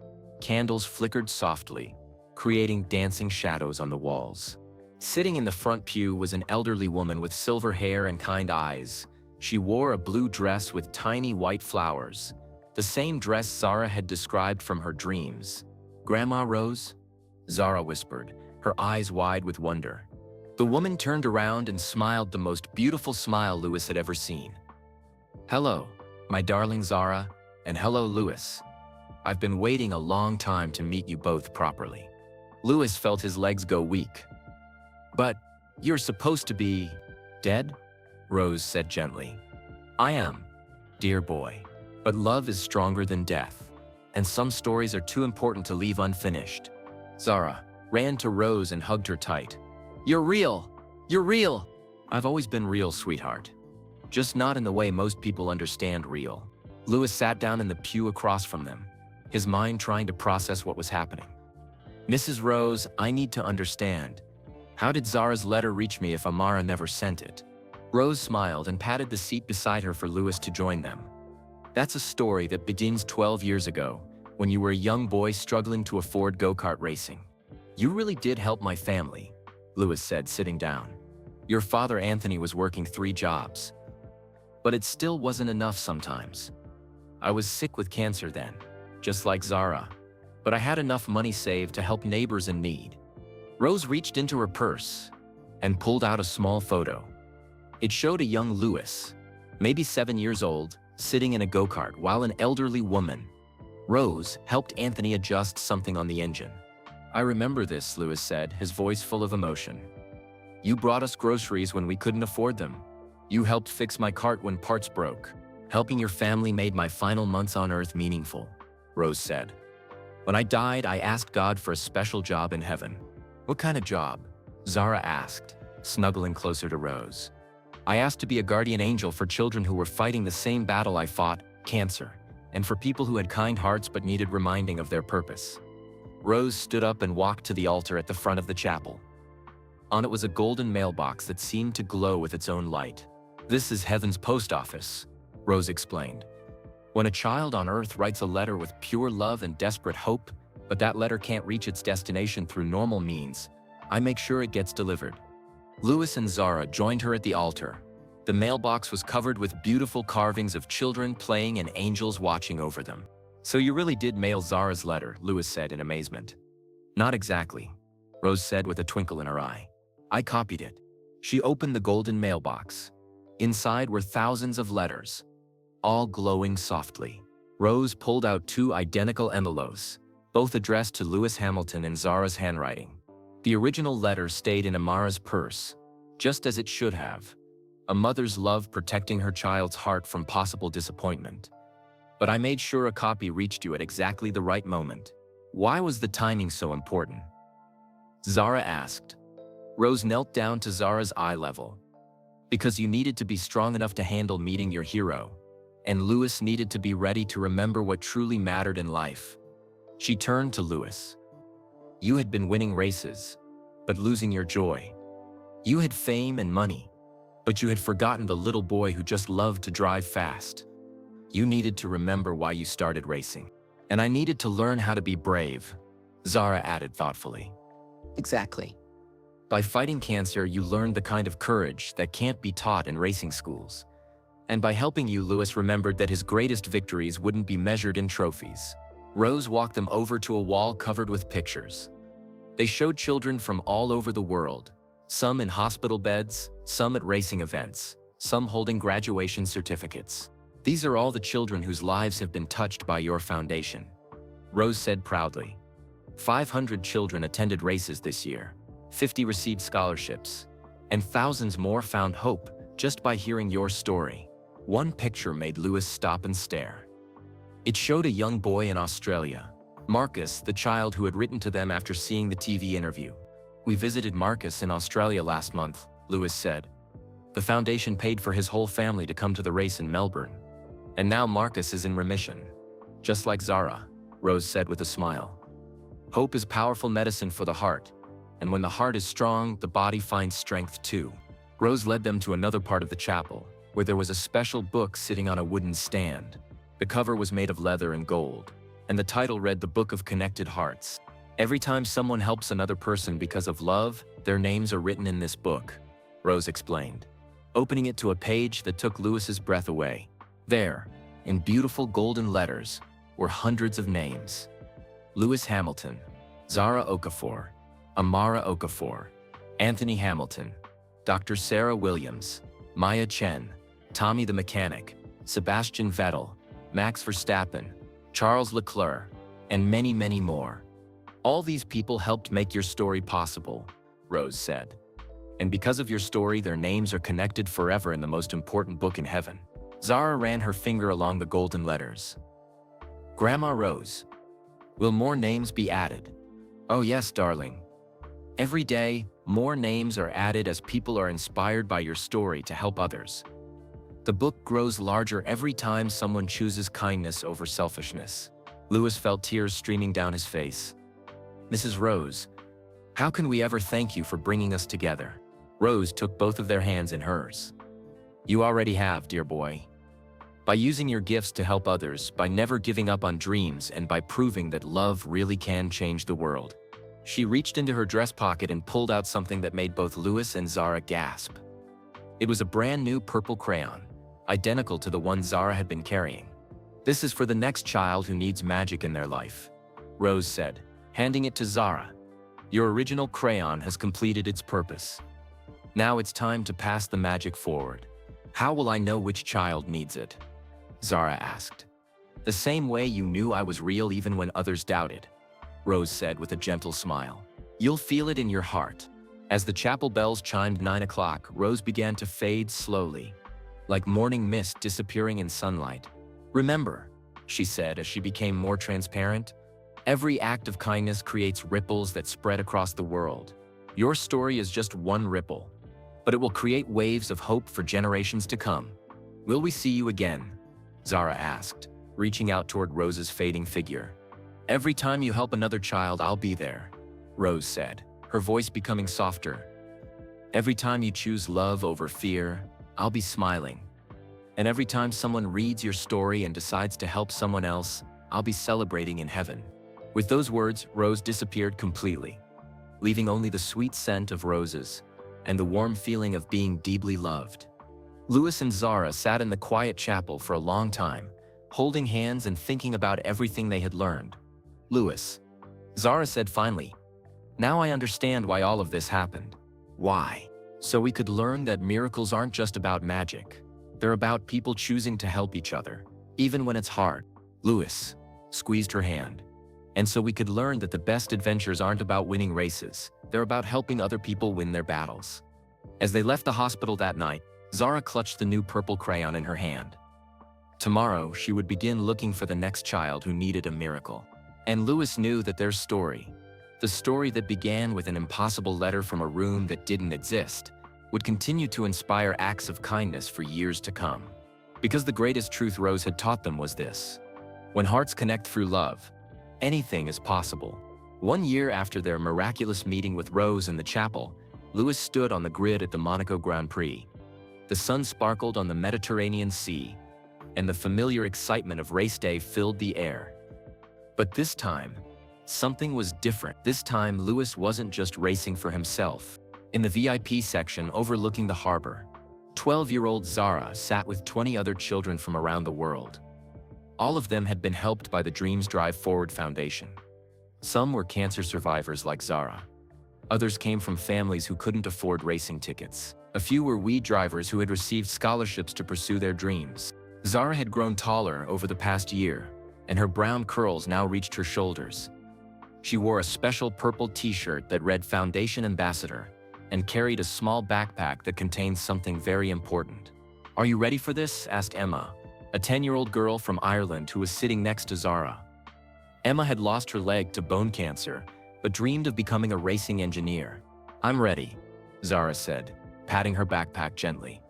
Candles flickered softly, creating dancing shadows on the walls. Sitting in the front pew was an elderly woman with silver hair and kind eyes. She wore a blue dress with tiny white flowers, the same dress Zara had described from her dreams. Grandma Rose? Zara whispered, her eyes wide with wonder. The woman turned around and smiled the most beautiful smile Louis had ever seen. Hello, my darling Zara, and hello, Louis. I've been waiting a long time to meet you both properly. Louis felt his legs go weak. But you're supposed to be dead? Rose said gently. I am, dear boy. But love is stronger than death, and some stories are too important to leave unfinished. Zara ran to Rose and hugged her tight. "You're real! You're real!" "I've always been real, sweetheart. Just not in the way most people understand real." Louis sat down in the pew across from them, his mind trying to process what was happening. "Mrs. Rose, I need to understand. How did Zara's letter reach me if Amara never sent it?" Rose smiled and patted the seat beside her for Louis to join them. "That's a story that begins 12 years ago, when you were a young boy struggling to afford go-kart racing. You really did help my family," Louis said, sitting down. "Your father Anthony was working 3 jobs. But it still wasn't enough sometimes. I was sick with cancer then, just like Zara. But I had enough money saved to help neighbors in need." Rose reached into her purse and pulled out a small photo. It showed a young Louis, maybe 7 years old, sitting in a go-kart while an elderly woman, Rose, helped Anthony adjust something on the engine. "I remember this," Louis said, his voice full of emotion. "You brought us groceries when we couldn't afford them. You helped fix my cart when parts broke. Helping your family made my final months on Earth meaningful," Rose said. "When I died, I asked God for a special job in heaven." "What kind of job?" Zara asked, snuggling closer to Rose. "I asked to be a guardian angel for children who were fighting the same battle I fought, cancer, and for people who had kind hearts but needed reminding of their purpose." Rose stood up and walked to the altar at the front of the chapel. On it was a golden mailbox that seemed to glow with its own light. "This is heaven's post office," Rose explained. "When a child on Earth writes a letter with pure love and desperate hope, but that letter can't reach its destination through normal means, I make sure it gets delivered." Louis and Zara joined her at the altar. The mailbox was covered with beautiful carvings of children playing and angels watching over them. "So you really did mail Zara's letter," Louis said in amazement. "Not exactly," Rose said with a twinkle in her eye. "I copied it." She opened the golden mailbox. Inside were thousands of letters, all glowing softly. Rose pulled out 2 identical envelopes, both addressed to Louis Hamilton in Zara's handwriting. The original letter stayed in Amara's purse, just as it should have, a mother's love protecting her child's heart from possible disappointment. "But I made sure a copy reached you at exactly the right moment." "Why was the timing so important?" Zara asked. Rose knelt down to Zara's eye level. "Because you needed to be strong enough to handle meeting your hero, and Louis needed to be ready to remember what truly mattered in life." She turned to Louis. "You had been winning races, but losing your joy. You had fame and money, but you had forgotten the little boy who just loved to drive fast. You needed to remember why you started racing. And I needed to learn how to be brave," Zara added thoughtfully. Exactly. "By fighting cancer, you learned the kind of courage that can't be taught in racing schools. And by helping you, Louis remembered that his greatest victories wouldn't be measured in trophies." Rose walked them over to a wall covered with pictures. They showed children from all over the world, some in hospital beds, some at racing events, some holding graduation certificates. "These are all the children whose lives have been touched by your foundation," Rose said proudly. 500 children attended races this year, 50 received scholarships, and thousands more found hope just by hearing your story. One picture made Louis stop and stare. It showed a young boy in Australia, Marcus, the child who had written to them after seeing the TV interview. "We visited Marcus in Australia last month," Louis said. "The foundation paid for his whole family to come to the race in Melbourne. And now Marcus is in remission. Just like Zara," Rose said with a smile. "Hope is powerful medicine for the heart, and when the heart is strong, the body finds strength too." Rose led them to another part of the chapel, where there was a special book sitting on a wooden stand. The cover was made of leather and gold, and the title read The Book of Connected Hearts. "Every time someone helps another person because of love, their names are written in this book," Rose explained, opening it to a page that took Louis's breath away. There, in beautiful golden letters, were hundreds of names. Louis Hamilton, Zara Okafor, Amara Okafor, Anthony Hamilton, Dr. Sarah Williams, Maya Chen, Tommy the Mechanic, Sebastian Vettel, Max Verstappen, Charles Leclerc, and many, many more. "All these people helped make your story possible," Rose said. "And because of your story, their names are connected forever in the most important book in heaven." Zara ran her finger along the golden letters. Grandma Rose. Will more names be added? Oh yes, darling. Every day, more names are added as people are inspired by your story to help others. The book grows larger every time someone chooses kindness over selfishness. Louis felt tears streaming down his face. Mrs. Rose, how can we ever thank you for bringing us together? Rose took both of their hands in hers. You already have, dear boy. By using your gifts to help others, by never giving up on dreams, and by proving that love really can change the world. She reached into her dress pocket and pulled out something that made both Louis and Zara gasp. It was a brand new purple crayon, identical to the one Zara had been carrying. This is for the next child who needs magic in their life, Rose said, handing it to Zara. Your original crayon has completed its purpose. Now it's time to pass the magic forward. How will I know which child needs it? Zara asked. The same way you knew I was real even when others doubted, Rose said with a gentle smile. You'll feel it in your heart. As the chapel bells chimed 9 o'clock, Rose began to fade slowly, like morning mist disappearing in sunlight. Remember, she said as she became more transparent, every act of kindness creates ripples that spread across the world. Your story is just one ripple, but it will create waves of hope for generations to come. Will we see you again? Zara asked, reaching out toward Rose's fading figure. Every time you help another child, I'll be there, Rose said, her voice becoming softer. Every time you choose love over fear, I'll be smiling. And every time someone reads your story and decides to help someone else, I'll be celebrating in heaven. With those words, Rose disappeared completely, leaving only the sweet scent of roses and the warm feeling of being deeply loved. Louis and Zara sat in the quiet chapel for a long time, holding hands and thinking about everything they had learned. Louis, Zara said finally, now I understand why all of this happened. Why? So we could learn that miracles aren't just about magic. They're about people choosing to help each other, even when it's hard. Louis squeezed her hand. And so we could learn that the best adventures aren't about winning races. They're about helping other people win their battles. As they left the hospital that night, Zara clutched the new purple crayon in her hand. Tomorrow, she would begin looking for the next child who needed a miracle. And Louis knew that their story, the story that began with an impossible letter from a room that didn't exist, would continue to inspire acts of kindness for years to come. Because the greatest truth Rose had taught them was this: when hearts connect through love, anything is possible. 1 year after their miraculous meeting with Rose in the chapel, Louis stood on the grid at the Monaco Grand Prix. The sun sparkled on the Mediterranean Sea, and the familiar excitement of race day filled the air. But this time, something was different. This time, Louis wasn't just racing for himself. In the VIP section overlooking the harbor, 12-year-old Zara sat with 20 other children from around the world. All of them had been helped by the Dreams Drive Forward Foundation. Some were cancer survivors like Zara. Others came from families who couldn't afford racing tickets. A few were weed drivers who had received scholarships to pursue their dreams. Zara had grown taller over the past year, and her brown curls now reached her shoulders. She wore a special purple t-shirt that read Foundation Ambassador and carried a small backpack that contained something very important. Are you ready for this? Asked Emma, a 10-year-old girl from Ireland who was sitting next to Zara. Emma had lost her leg to bone cancer, but dreamed of becoming a racing engineer. I'm ready, Zara said, patting her backpack gently.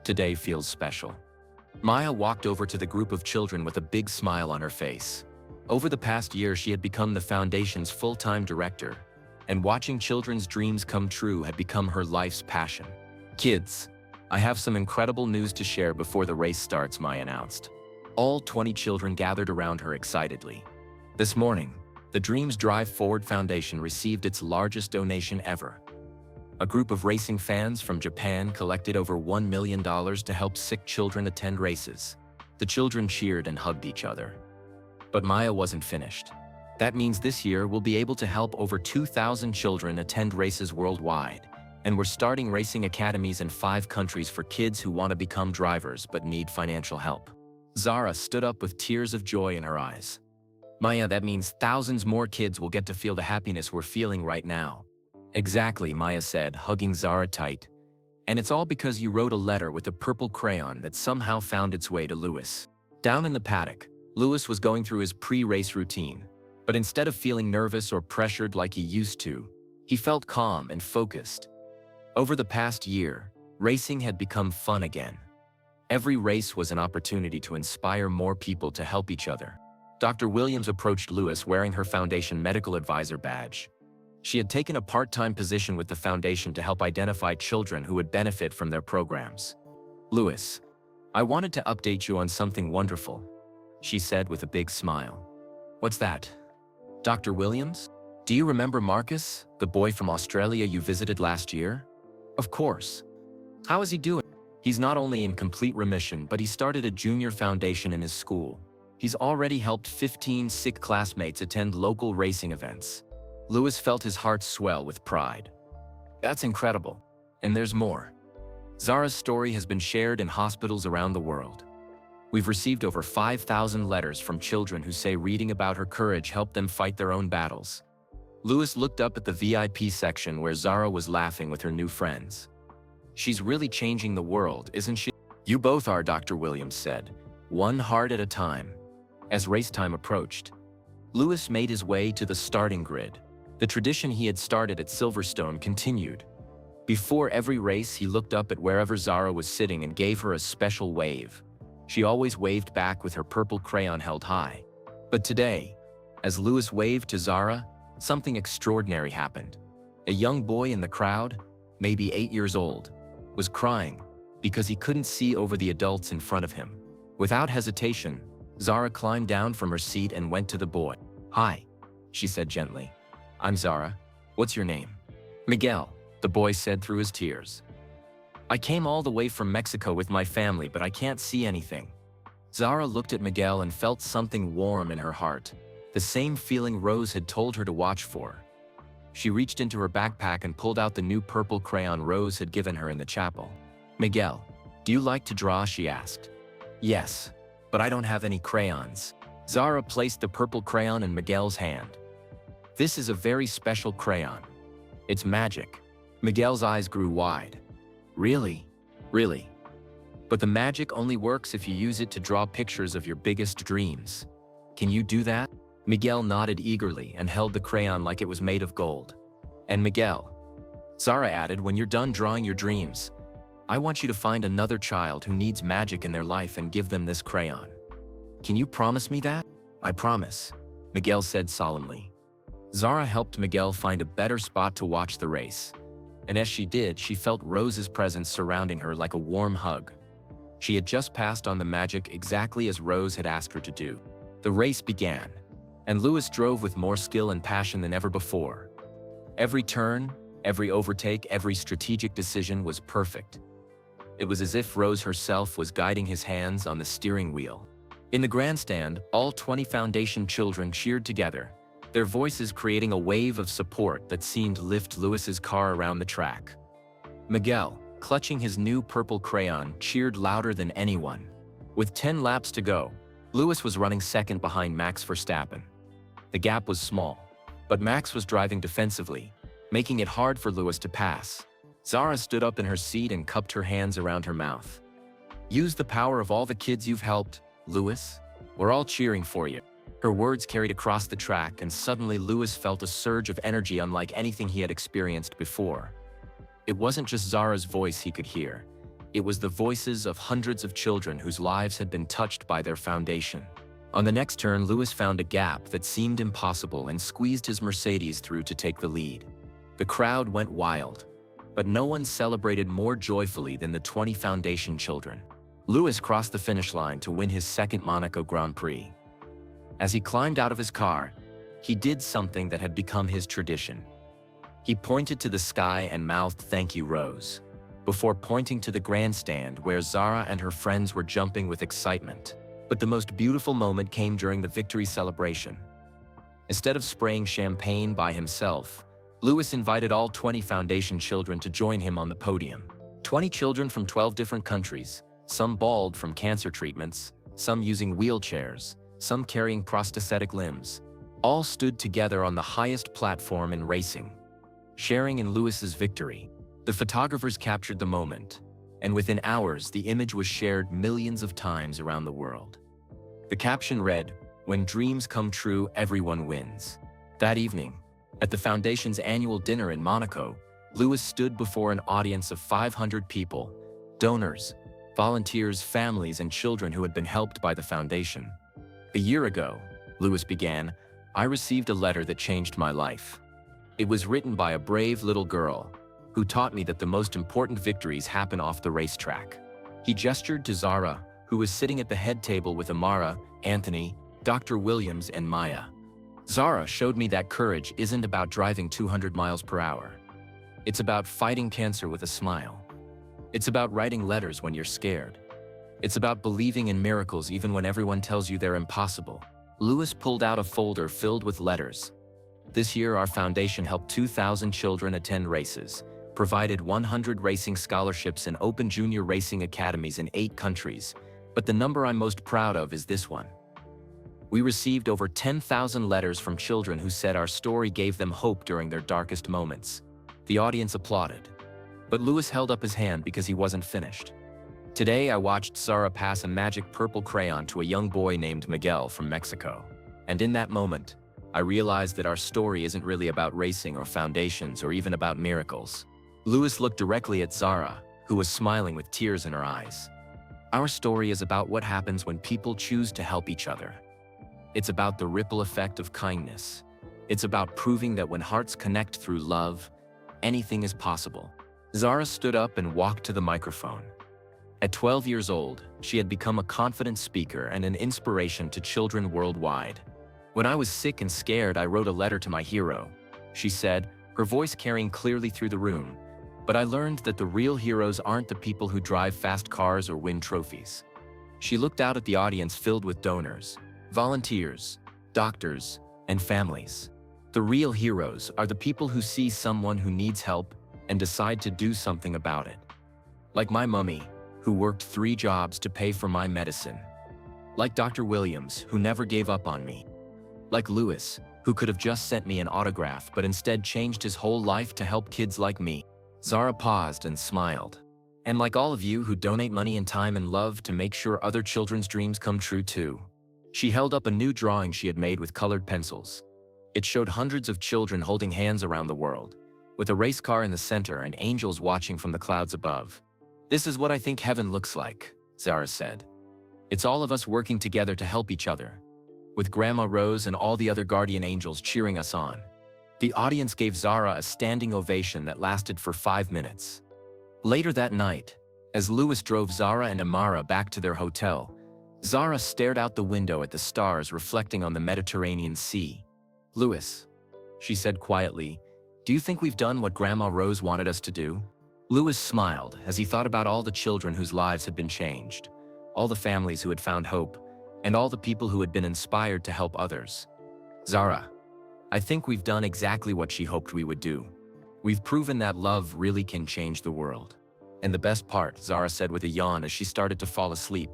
Today feels special. Maya walked over to the group of children with a big smile on her face. Over the past year, she had become the foundation's full-time director, and watching children's dreams come true had become her life's passion. Kids, I have some incredible news to share before the race starts, Maya announced. All 20 children gathered around her excitedly. This morning, the Dreams Drive Forward Foundation received its largest donation ever. A group of racing fans from Japan collected over $1 million to help sick children attend races. The children cheered and hugged each other. But Maya wasn't finished. That means this year we'll be able to help over 2,000 children attend races worldwide, and we're starting racing academies in 5 countries for kids who want to become drivers but need financial help. Zara stood up with tears of joy in her eyes. Maya, that means thousands more kids will get to feel the happiness we're feeling right now. Exactly, Maya said, hugging Zara tight. And it's all because you wrote a letter with a purple crayon that somehow found its way to Lewis. Down in the paddock, Lewis was going through his pre-race routine. But instead of feeling nervous or pressured like he used to, he felt calm and focused. Over the past year, racing had become fun again. Every race was an opportunity to inspire more people to help each other. Dr. Williams approached Lewis wearing her foundation medical advisor badge. She had taken a part-time position with the foundation to help identify children who would benefit from their programs. "Lewis, I wanted to update you on something wonderful," she said with a big smile. "What's that? Dr. Williams? Do you remember Marcus, the boy from Australia you visited last year?" "Of course. How is he doing?" "He's not only in complete remission, but he started a junior foundation in his school. He's already helped 15 sick classmates attend local racing events." Lewis felt his heart swell with pride. "That's incredible. And there's more. Zara's story has been shared in hospitals around the world. We've received over 5,000 letters from children who say reading about her courage helped them fight their own battles." Lewis looked up at the VIP section where Zara was laughing with her new friends. "She's really changing the world, isn't she?" "You both are," Dr. Williams said, "one heart at a time." As race time approached, Lewis made his way to the starting grid. The tradition he had started at Silverstone continued. Before every race, he looked up at wherever Zara was sitting and gave her a special wave. She always waved back with her purple crayon held high. But today, as Lewis waved to Zara, something extraordinary happened. A young boy in the crowd, maybe 8 years old, was crying because he couldn't see over the adults in front of him. Without hesitation, Zara climbed down from her seat and went to the boy. "Hi," she said gently. "I'm Zara. What's your name?" "Miguel," the boy said through his tears. "I came all the way from Mexico with my family, but I can't see anything." Zara looked at Miguel and felt something warm in her heart, the same feeling Rose had told her to watch for. She reached into her backpack and pulled out the new purple crayon Rose had given her in the chapel. "Miguel, do you like to draw?" she asked. "Yes, but I don't have any crayons." Zara placed the purple crayon in Miguel's hand. "This is a very special crayon. It's magic." Miguel's eyes grew wide. "Really? Really? But the magic only works if you use it to draw pictures of your biggest dreams. Can you do that?" Miguel nodded eagerly and held the crayon like it was made of gold. "And Miguel," Zara added, "when you're done drawing your dreams, I want you to find another child who needs magic in their life and give them this crayon. Can you promise me that?" "I promise," Miguel said solemnly. Zara helped Miguel find a better spot to watch the race. And as she did, she felt Rose's presence surrounding her like a warm hug. She had just passed on the magic exactly as Rose had asked her to do. The race began, and Lewis drove with more skill and passion than ever before. Every turn, every overtake, every strategic decision was perfect. It was as if Rose herself was guiding his hands on the steering wheel. In the grandstand, all 20 Foundation children cheered together, their voices creating a wave of support that seemed to lift Lewis's car around the track. Miguel, clutching his new purple crayon, cheered louder than anyone. With 10 laps to go, Lewis was running second behind Max Verstappen. The gap was small, but Max was driving defensively, making it hard for Lewis to pass. Zara stood up in her seat and cupped her hands around her mouth. "Use the power of all the kids you've helped, Lewis. We're all cheering for you." Her words carried across the track, and suddenly Lewis felt a surge of energy unlike anything he had experienced before. It wasn't just Zara's voice he could hear. It was the voices of hundreds of children whose lives had been touched by their foundation. On the next turn, Lewis found a gap that seemed impossible and squeezed his Mercedes through to take the lead. The crowd went wild, but no one celebrated more joyfully than the 20 Foundation children. Lewis crossed the finish line to win his second Monaco Grand Prix. As he climbed out of his car, he did something that had become his tradition. He pointed to the sky and mouthed, "Thank you, Rose," before pointing to the grandstand where Zara and her friends were jumping with excitement. But the most beautiful moment came during the victory celebration. Instead of spraying champagne by himself, Lewis invited all 20 Foundation children to join him on the podium. 20 children from 12 different countries, some bald from cancer treatments, some using wheelchairs, some carrying prosthetic limbs, all stood together on the highest platform in racing, sharing in Lewis's victory. The photographers captured the moment, and within hours, the image was shared millions of times around the world. The caption read, "When dreams come true, everyone wins." That evening, at the Foundation's annual dinner in Monaco, Louis stood before an audience of 500 people, donors, volunteers, families, and children who had been helped by the Foundation. "A year ago," Louis began, "I received a letter that changed my life. It was written by a brave little girl who taught me that the most important victories happen off the racetrack." He gestured to Zara, who was sitting at the head table with Amara, Anthony, Dr. Williams, and Maya. "Zara showed me that courage isn't about driving 200 miles per hour. It's about fighting cancer with a smile. It's about writing letters when you're scared. It's about believing in miracles even when everyone tells you they're impossible." Louis pulled out a folder filled with letters. "This year, our foundation helped 2,000 children attend races, provided 100 racing scholarships and opened junior racing academies in 8 countries. But the number I'm most proud of is this one. We received over 10,000 letters from children who said our story gave them hope during their darkest moments." The audience applauded. But Louis held up his hand because he wasn't finished. "Today, I watched Zara pass a magic purple crayon to a young boy named Miguel from Mexico. And in that moment, I realized that our story isn't really about racing or foundations or even about miracles." Louis looked directly at Zara, who was smiling with tears in her eyes. "Our story is about what happens when people choose to help each other. It's about the ripple effect of kindness. It's about proving that when hearts connect through love, anything is possible." Zara stood up and walked to the microphone. At 12 years old, she had become a confident speaker and an inspiration to children worldwide. "When I was sick and scared, I wrote a letter to my hero," she said, her voice carrying clearly through the room. "But I learned that the real heroes aren't the people who drive fast cars or win trophies." She looked out at the audience filled with donors, volunteers, doctors, and families. "The real heroes are the people who see someone who needs help and decide to do something about it. Like my mummy, who worked 3 jobs to pay for my medicine. Like Dr. Williams, who never gave up on me. Like Louis, who could have just sent me an autograph but instead changed his whole life to help kids like me." Zara paused and smiled. "And like all of you who donate money and time and love to make sure other children's dreams come true too." She held up a new drawing she had made with colored pencils. It showed hundreds of children holding hands around the world, with a race car in the center and angels watching from the clouds above. "This is what I think heaven looks like," Zara said. "It's all of us working together to help each other, with Grandma Rose and all the other guardian angels cheering us on." The audience gave Zara a standing ovation that lasted for 5 minutes. Later that night, as Louis drove Zara and Amara back to their hotel, Zara stared out the window at the stars reflecting on the Mediterranean Sea. "Louis," she said quietly, "do you think we've done what Grandma Rose wanted us to do?" Louis smiled as he thought about all the children whose lives had been changed, all the families who had found hope, and all the people who had been inspired to help others. "Zara, I think we've done exactly what she hoped we would do. We've proven that love really can change the world. And the best part," Zara said with a yawn as she started to fall asleep,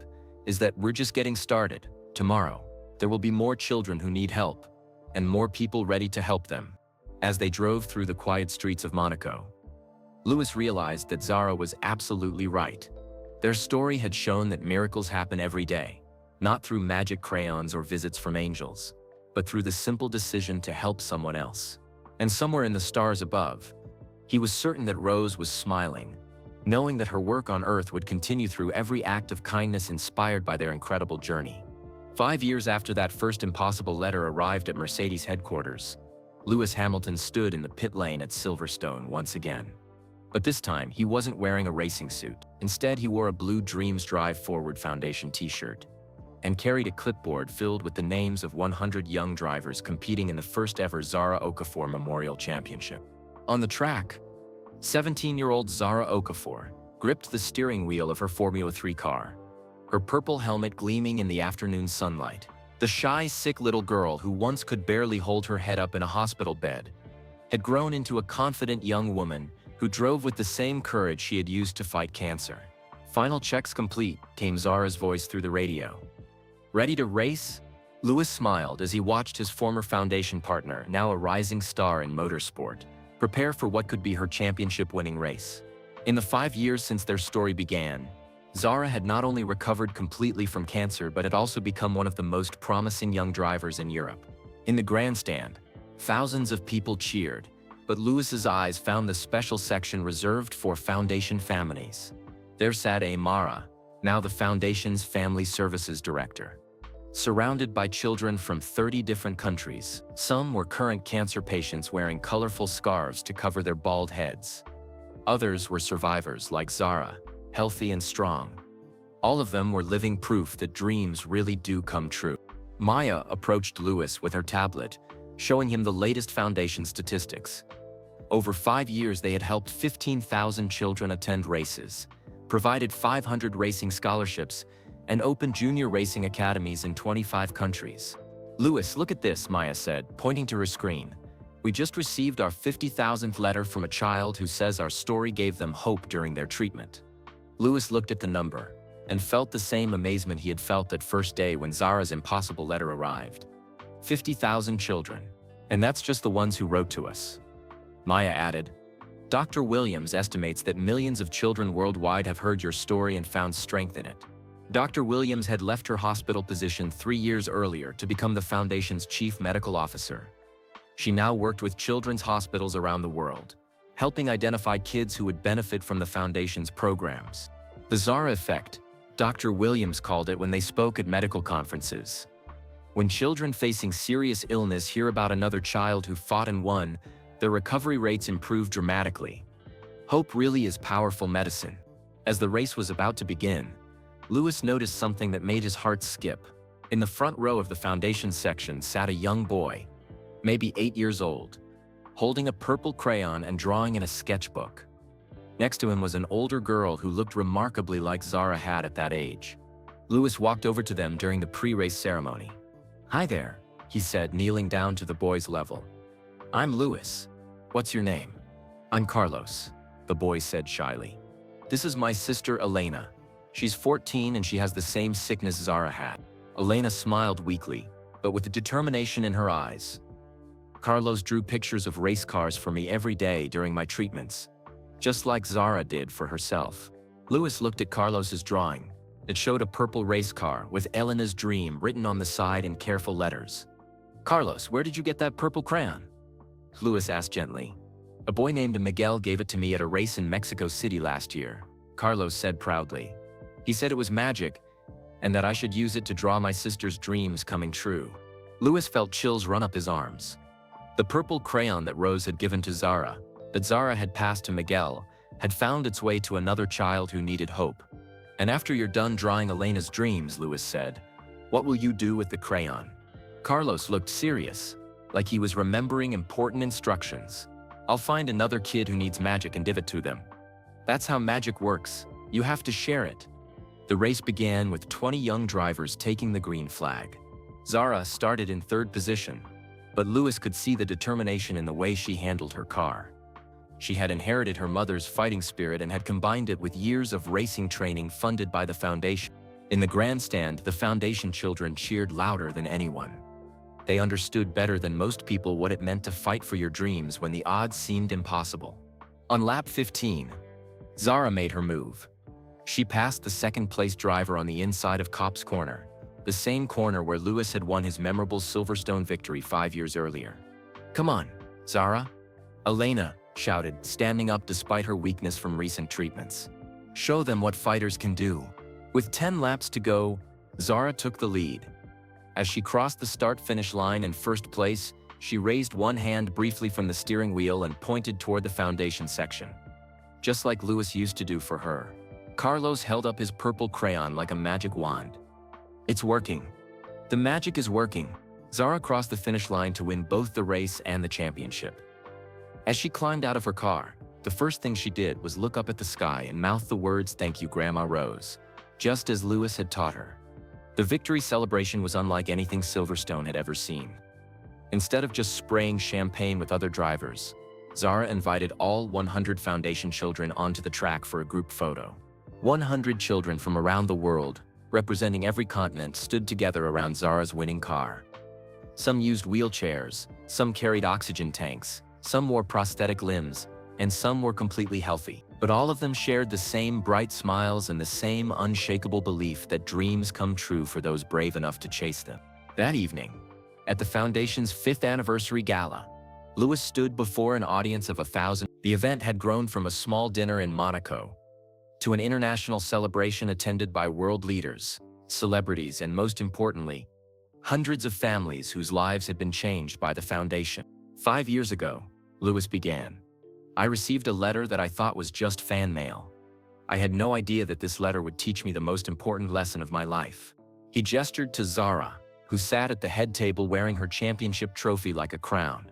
"is that we're just getting started. Tomorrow, there will be more children who need help, and more people ready to help them." As they drove through the quiet streets of Monaco, Louis realized that Zara was absolutely right. Their story had shown that miracles happen every day, not through magic crayons or visits from angels, but through the simple decision to help someone else. And somewhere in the stars above, he was certain that Rose was smiling, knowing that her work on Earth would continue through every act of kindness inspired by their incredible journey. 5 years after that first impossible letter arrived at Mercedes headquarters, Lewis Hamilton stood in the pit lane at Silverstone once again. But this time, he wasn't wearing a racing suit. Instead, he wore a blue Dreams Drive Forward Foundation t-shirt and carried a clipboard filled with the names of 100 young drivers competing in the first-ever Zara Okafor Memorial Championship. On the track, 17-year-old Zara Okafor gripped the steering wheel of her Formula 3 car, her purple helmet gleaming in the afternoon sunlight. The shy, sick little girl who once could barely hold her head up in a hospital bed had grown into a confident young woman who drove with the same courage she had used to fight cancer. "Final checks complete," came Zara's voice through the radio. "Ready to race?" Louis smiled as he watched his former foundation partner, now a rising star in motorsport, prepare for what could be her championship-winning race. In the 5 years since their story began, Zara had not only recovered completely from cancer but had also become one of the most promising young drivers in Europe. In the grandstand, thousands of people cheered, but Lewis's eyes found the special section reserved for Foundation families. There sat Mara, now the Foundation's Family Services Director. Surrounded by children from 30 different countries, some were current cancer patients wearing colorful scarves to cover their bald heads. Others were survivors like Zara, healthy and strong. All of them were living proof that dreams really do come true. Maya approached Lewis with her tablet, showing him the latest Foundation statistics. Over 5 years they had helped 15,000 children attend races, provided 500 racing scholarships, and opened junior racing academies in 25 countries. "Lewis, look at this," Maya said, pointing to her screen. "We just received our 50,000th letter from a child who says our story gave them hope during their treatment." Lewis looked at the number and felt the same amazement he had felt that first day when Zara's impossible letter arrived. 50,000 children. And that's just the ones who wrote to us. Maya added, "Dr. Williams estimates that millions of children worldwide have heard your story and found strength in it." Dr. Williams had left her hospital position 3 years earlier to become the Foundation's chief medical officer. She now worked with children's hospitals around the world, helping identify kids who would benefit from the Foundation's programs. The Zara effect, Dr. Williams called it when they spoke at medical conferences. When children facing serious illness hear about another child who fought and won, their recovery rates improve dramatically. Hope really is powerful medicine. As the race was about to begin, Lewis noticed something that made his heart skip. In the front row of the Foundation section sat a young boy, maybe 8 years old, holding a purple crayon and drawing in a sketchbook. Next to him was an older girl who looked remarkably like Zara had at that age. Lewis walked over to them during the pre-race ceremony. "Hi there," he said, kneeling down to the boy's level. "I'm Lewis. What's your name?" "I'm Carlos," the boy said shyly. "This is my sister Elena. She's 14 and she has the same sickness Zara had." Elena smiled weakly, but with determination in her eyes. "Carlos drew pictures of race cars for me every day during my treatments, just like Zara did for herself." Lewis looked at Carlos's drawing. It showed a purple race car with Elena's dream written on the side in careful letters. "Carlos, where did you get that purple crayon?" Lewis asked gently. "A boy named Miguel gave it to me at a race in Mexico City last year," Carlos said proudly. "He said it was magic, and that I should use it to draw my sister's dreams coming true." Lewis felt chills run up his arms. The purple crayon that Rose had given to Zara, that Zara had passed to Miguel, had found its way to another child who needed hope. "And after you're done drawing Elena's dreams," Lewis said, "what will you do with the crayon?" Carlos looked serious, like he was remembering important instructions. "I'll find another kid who needs magic and give it to them. That's how magic works. You have to share it." The race began with 20 young drivers taking the green flag. Zara started in 3rd position, but Lewis could see the determination in the way she handled her car. She had inherited her mother's fighting spirit and had combined it with years of racing training funded by the Foundation. In the grandstand, the Foundation children cheered louder than anyone. They understood better than most people what it meant to fight for your dreams when the odds seemed impossible. On lap 15, Zara made her move. She passed the 2nd-place driver on the inside of Copse Corner, the same corner where Lewis had won his memorable Silverstone victory 5 years earlier. "Come on, Zara," Elena shouted, standing up despite her weakness from recent treatments. "Show them what fighters can do." With 10 laps to go, Zara took the lead. As she crossed the start-finish line in 1st place, she raised one hand briefly from the steering wheel and pointed toward the Foundation section, just like Lewis used to do for her. Carlos held up his purple crayon like a magic wand. "It's working. The magic is working." Zara crossed the finish line to win both the race and the championship. As she climbed out of her car, the first thing she did was look up at the sky and mouth the words, "Thank you, Grandma Rose," just as Lewis had taught her. The victory celebration was unlike anything Silverstone had ever seen. Instead of just spraying champagne with other drivers, Zara invited all 100 Foundation children onto the track for a group photo. 100 children from around the world, representing every continent, stood together around Zara's winning car. Some used wheelchairs, some carried oxygen tanks, Some wore prosthetic limbs, and some were completely healthy. But all of them shared the same bright smiles and the same unshakable belief that dreams come true for those brave enough to chase them. That evening, at the Foundation's 5th anniversary gala, Louis stood before an audience of 1,000. The event had grown from a small dinner in Monaco to an international celebration attended by world leaders, celebrities, and most importantly, hundreds of families whose lives had been changed by the Foundation. 5 years ago, Louis began. I received a letter that I thought was just fan mail. I had no idea that this letter would teach me the most important lesson of my life. He gestured to Zara, who sat at the head table wearing her championship trophy like a crown.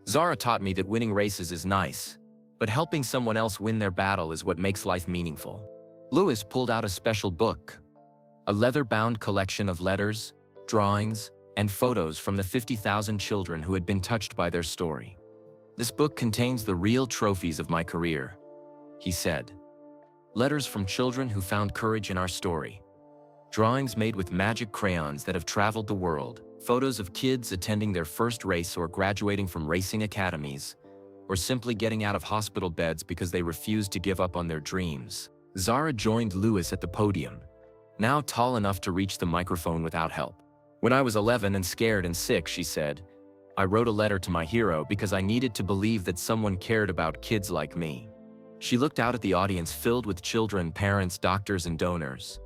Zara taught me that winning races is nice, but helping someone else win their battle is what makes life meaningful. Louis pulled out a special book, a leather-bound collection of letters, drawings, and photos from the 50,000 children who had been touched by their story. This book contains the real trophies of my career, he said. Letters from children who found courage in our story. Drawings made with magic crayons that have traveled the world. Photos of kids attending their first race or graduating from racing academies, or simply getting out of hospital beds because they refused to give up on their dreams. Zara joined Louis at the podium, now tall enough to reach the microphone without help. When I was 11 and scared and sick, she said, I wrote a letter to my hero because I needed to believe that someone cared about kids like me. She looked out at the audience filled with children, parents, doctors, and donors.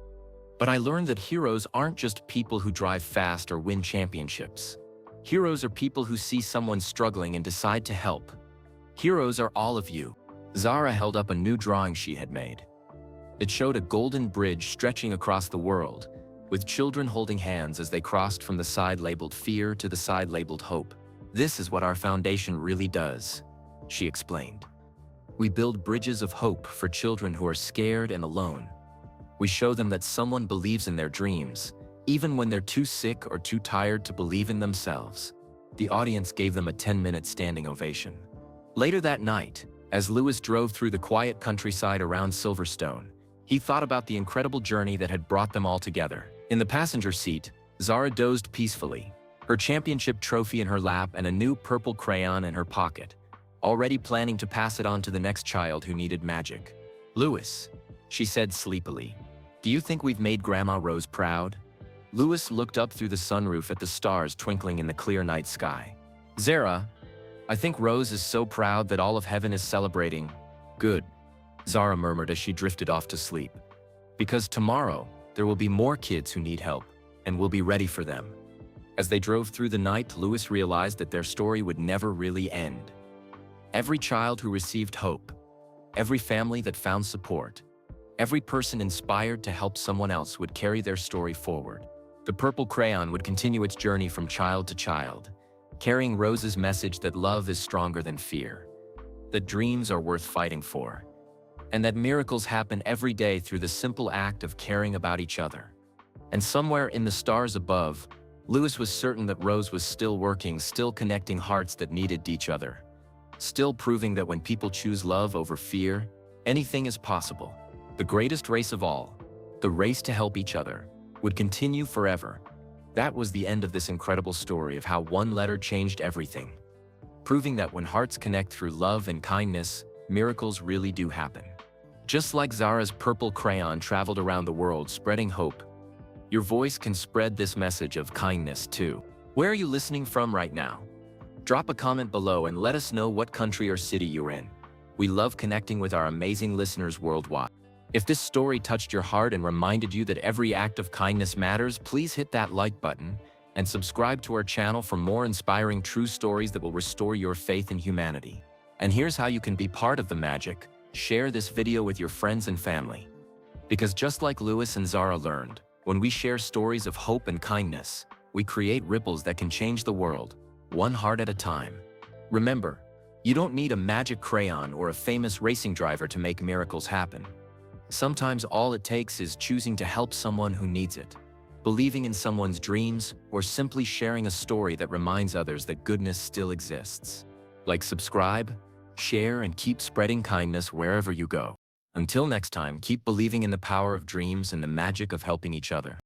But I learned that heroes aren't just people who drive fast or win championships. Heroes are people who see someone struggling and decide to help. Heroes are all of you. Zara held up a new drawing she had made. It showed a golden bridge stretching across the world, with children holding hands as they crossed from the side labeled fear to the side labeled hope. This is what our foundation really does, she explained. We build bridges of hope for children who are scared and alone. We show them that someone believes in their dreams, even when they're too sick or too tired to believe in themselves. The audience gave them a 10-minute standing ovation. Later that night, as Louis drove through the quiet countryside around Silverstone, he thought about the incredible journey that had brought them all together. In the passenger seat, Zara dozed peacefully, her championship trophy in her lap and a new purple crayon in her pocket, already planning to pass it on to the next child who needed magic. Louis, she said sleepily, do you think we've made Grandma Rose proud? Louis looked up through the sunroof at the stars twinkling in the clear night sky. Zara, I think Rose is so proud that all of heaven is celebrating. Good, Zara murmured as she drifted off to sleep. Because tomorrow, there will be more kids who need help, and we'll be ready for them. As they drove through the night, Louis realized that their story would never really end. Every child who received hope, every family that found support, every person inspired to help someone else would carry their story forward. The purple crayon would continue its journey from child to child, carrying Rose's message that love is stronger than fear, that dreams are worth fighting for, and that miracles happen every day through the simple act of caring about each other. And somewhere in the stars above, Louis was certain that Rose was still working, still connecting hearts that needed each other, still proving that when people choose love over fear, anything is possible. The greatest race of all, the race to help each other, would continue forever. That was the end of this incredible story of how one letter changed everything, proving that when hearts connect through love and kindness, miracles really do happen. Just like Zara's purple crayon traveled around the world spreading hope, your voice can spread this message of kindness too. Where are you listening from right now? Drop a comment below and let us know what country or city you're in. We love connecting with our amazing listeners worldwide. If this story touched your heart and reminded you that every act of kindness matters, please hit that like button and subscribe to our channel for more inspiring true stories that will restore your faith in humanity. And here's how you can be part of the magic. Share this video with your friends and family. Because just like Louis and Zara learned, when we share stories of hope and kindness, we create ripples that can change the world, one heart at a time. Remember, you don't need a magic crayon or a famous racing driver to make miracles happen. Sometimes all it takes is choosing to help someone who needs it, believing in someone's dreams, or simply sharing a story that reminds others that goodness still exists. Like, subscribe, share, and keep spreading kindness wherever you go. Until next time, keep believing in the power of dreams and the magic of helping each other.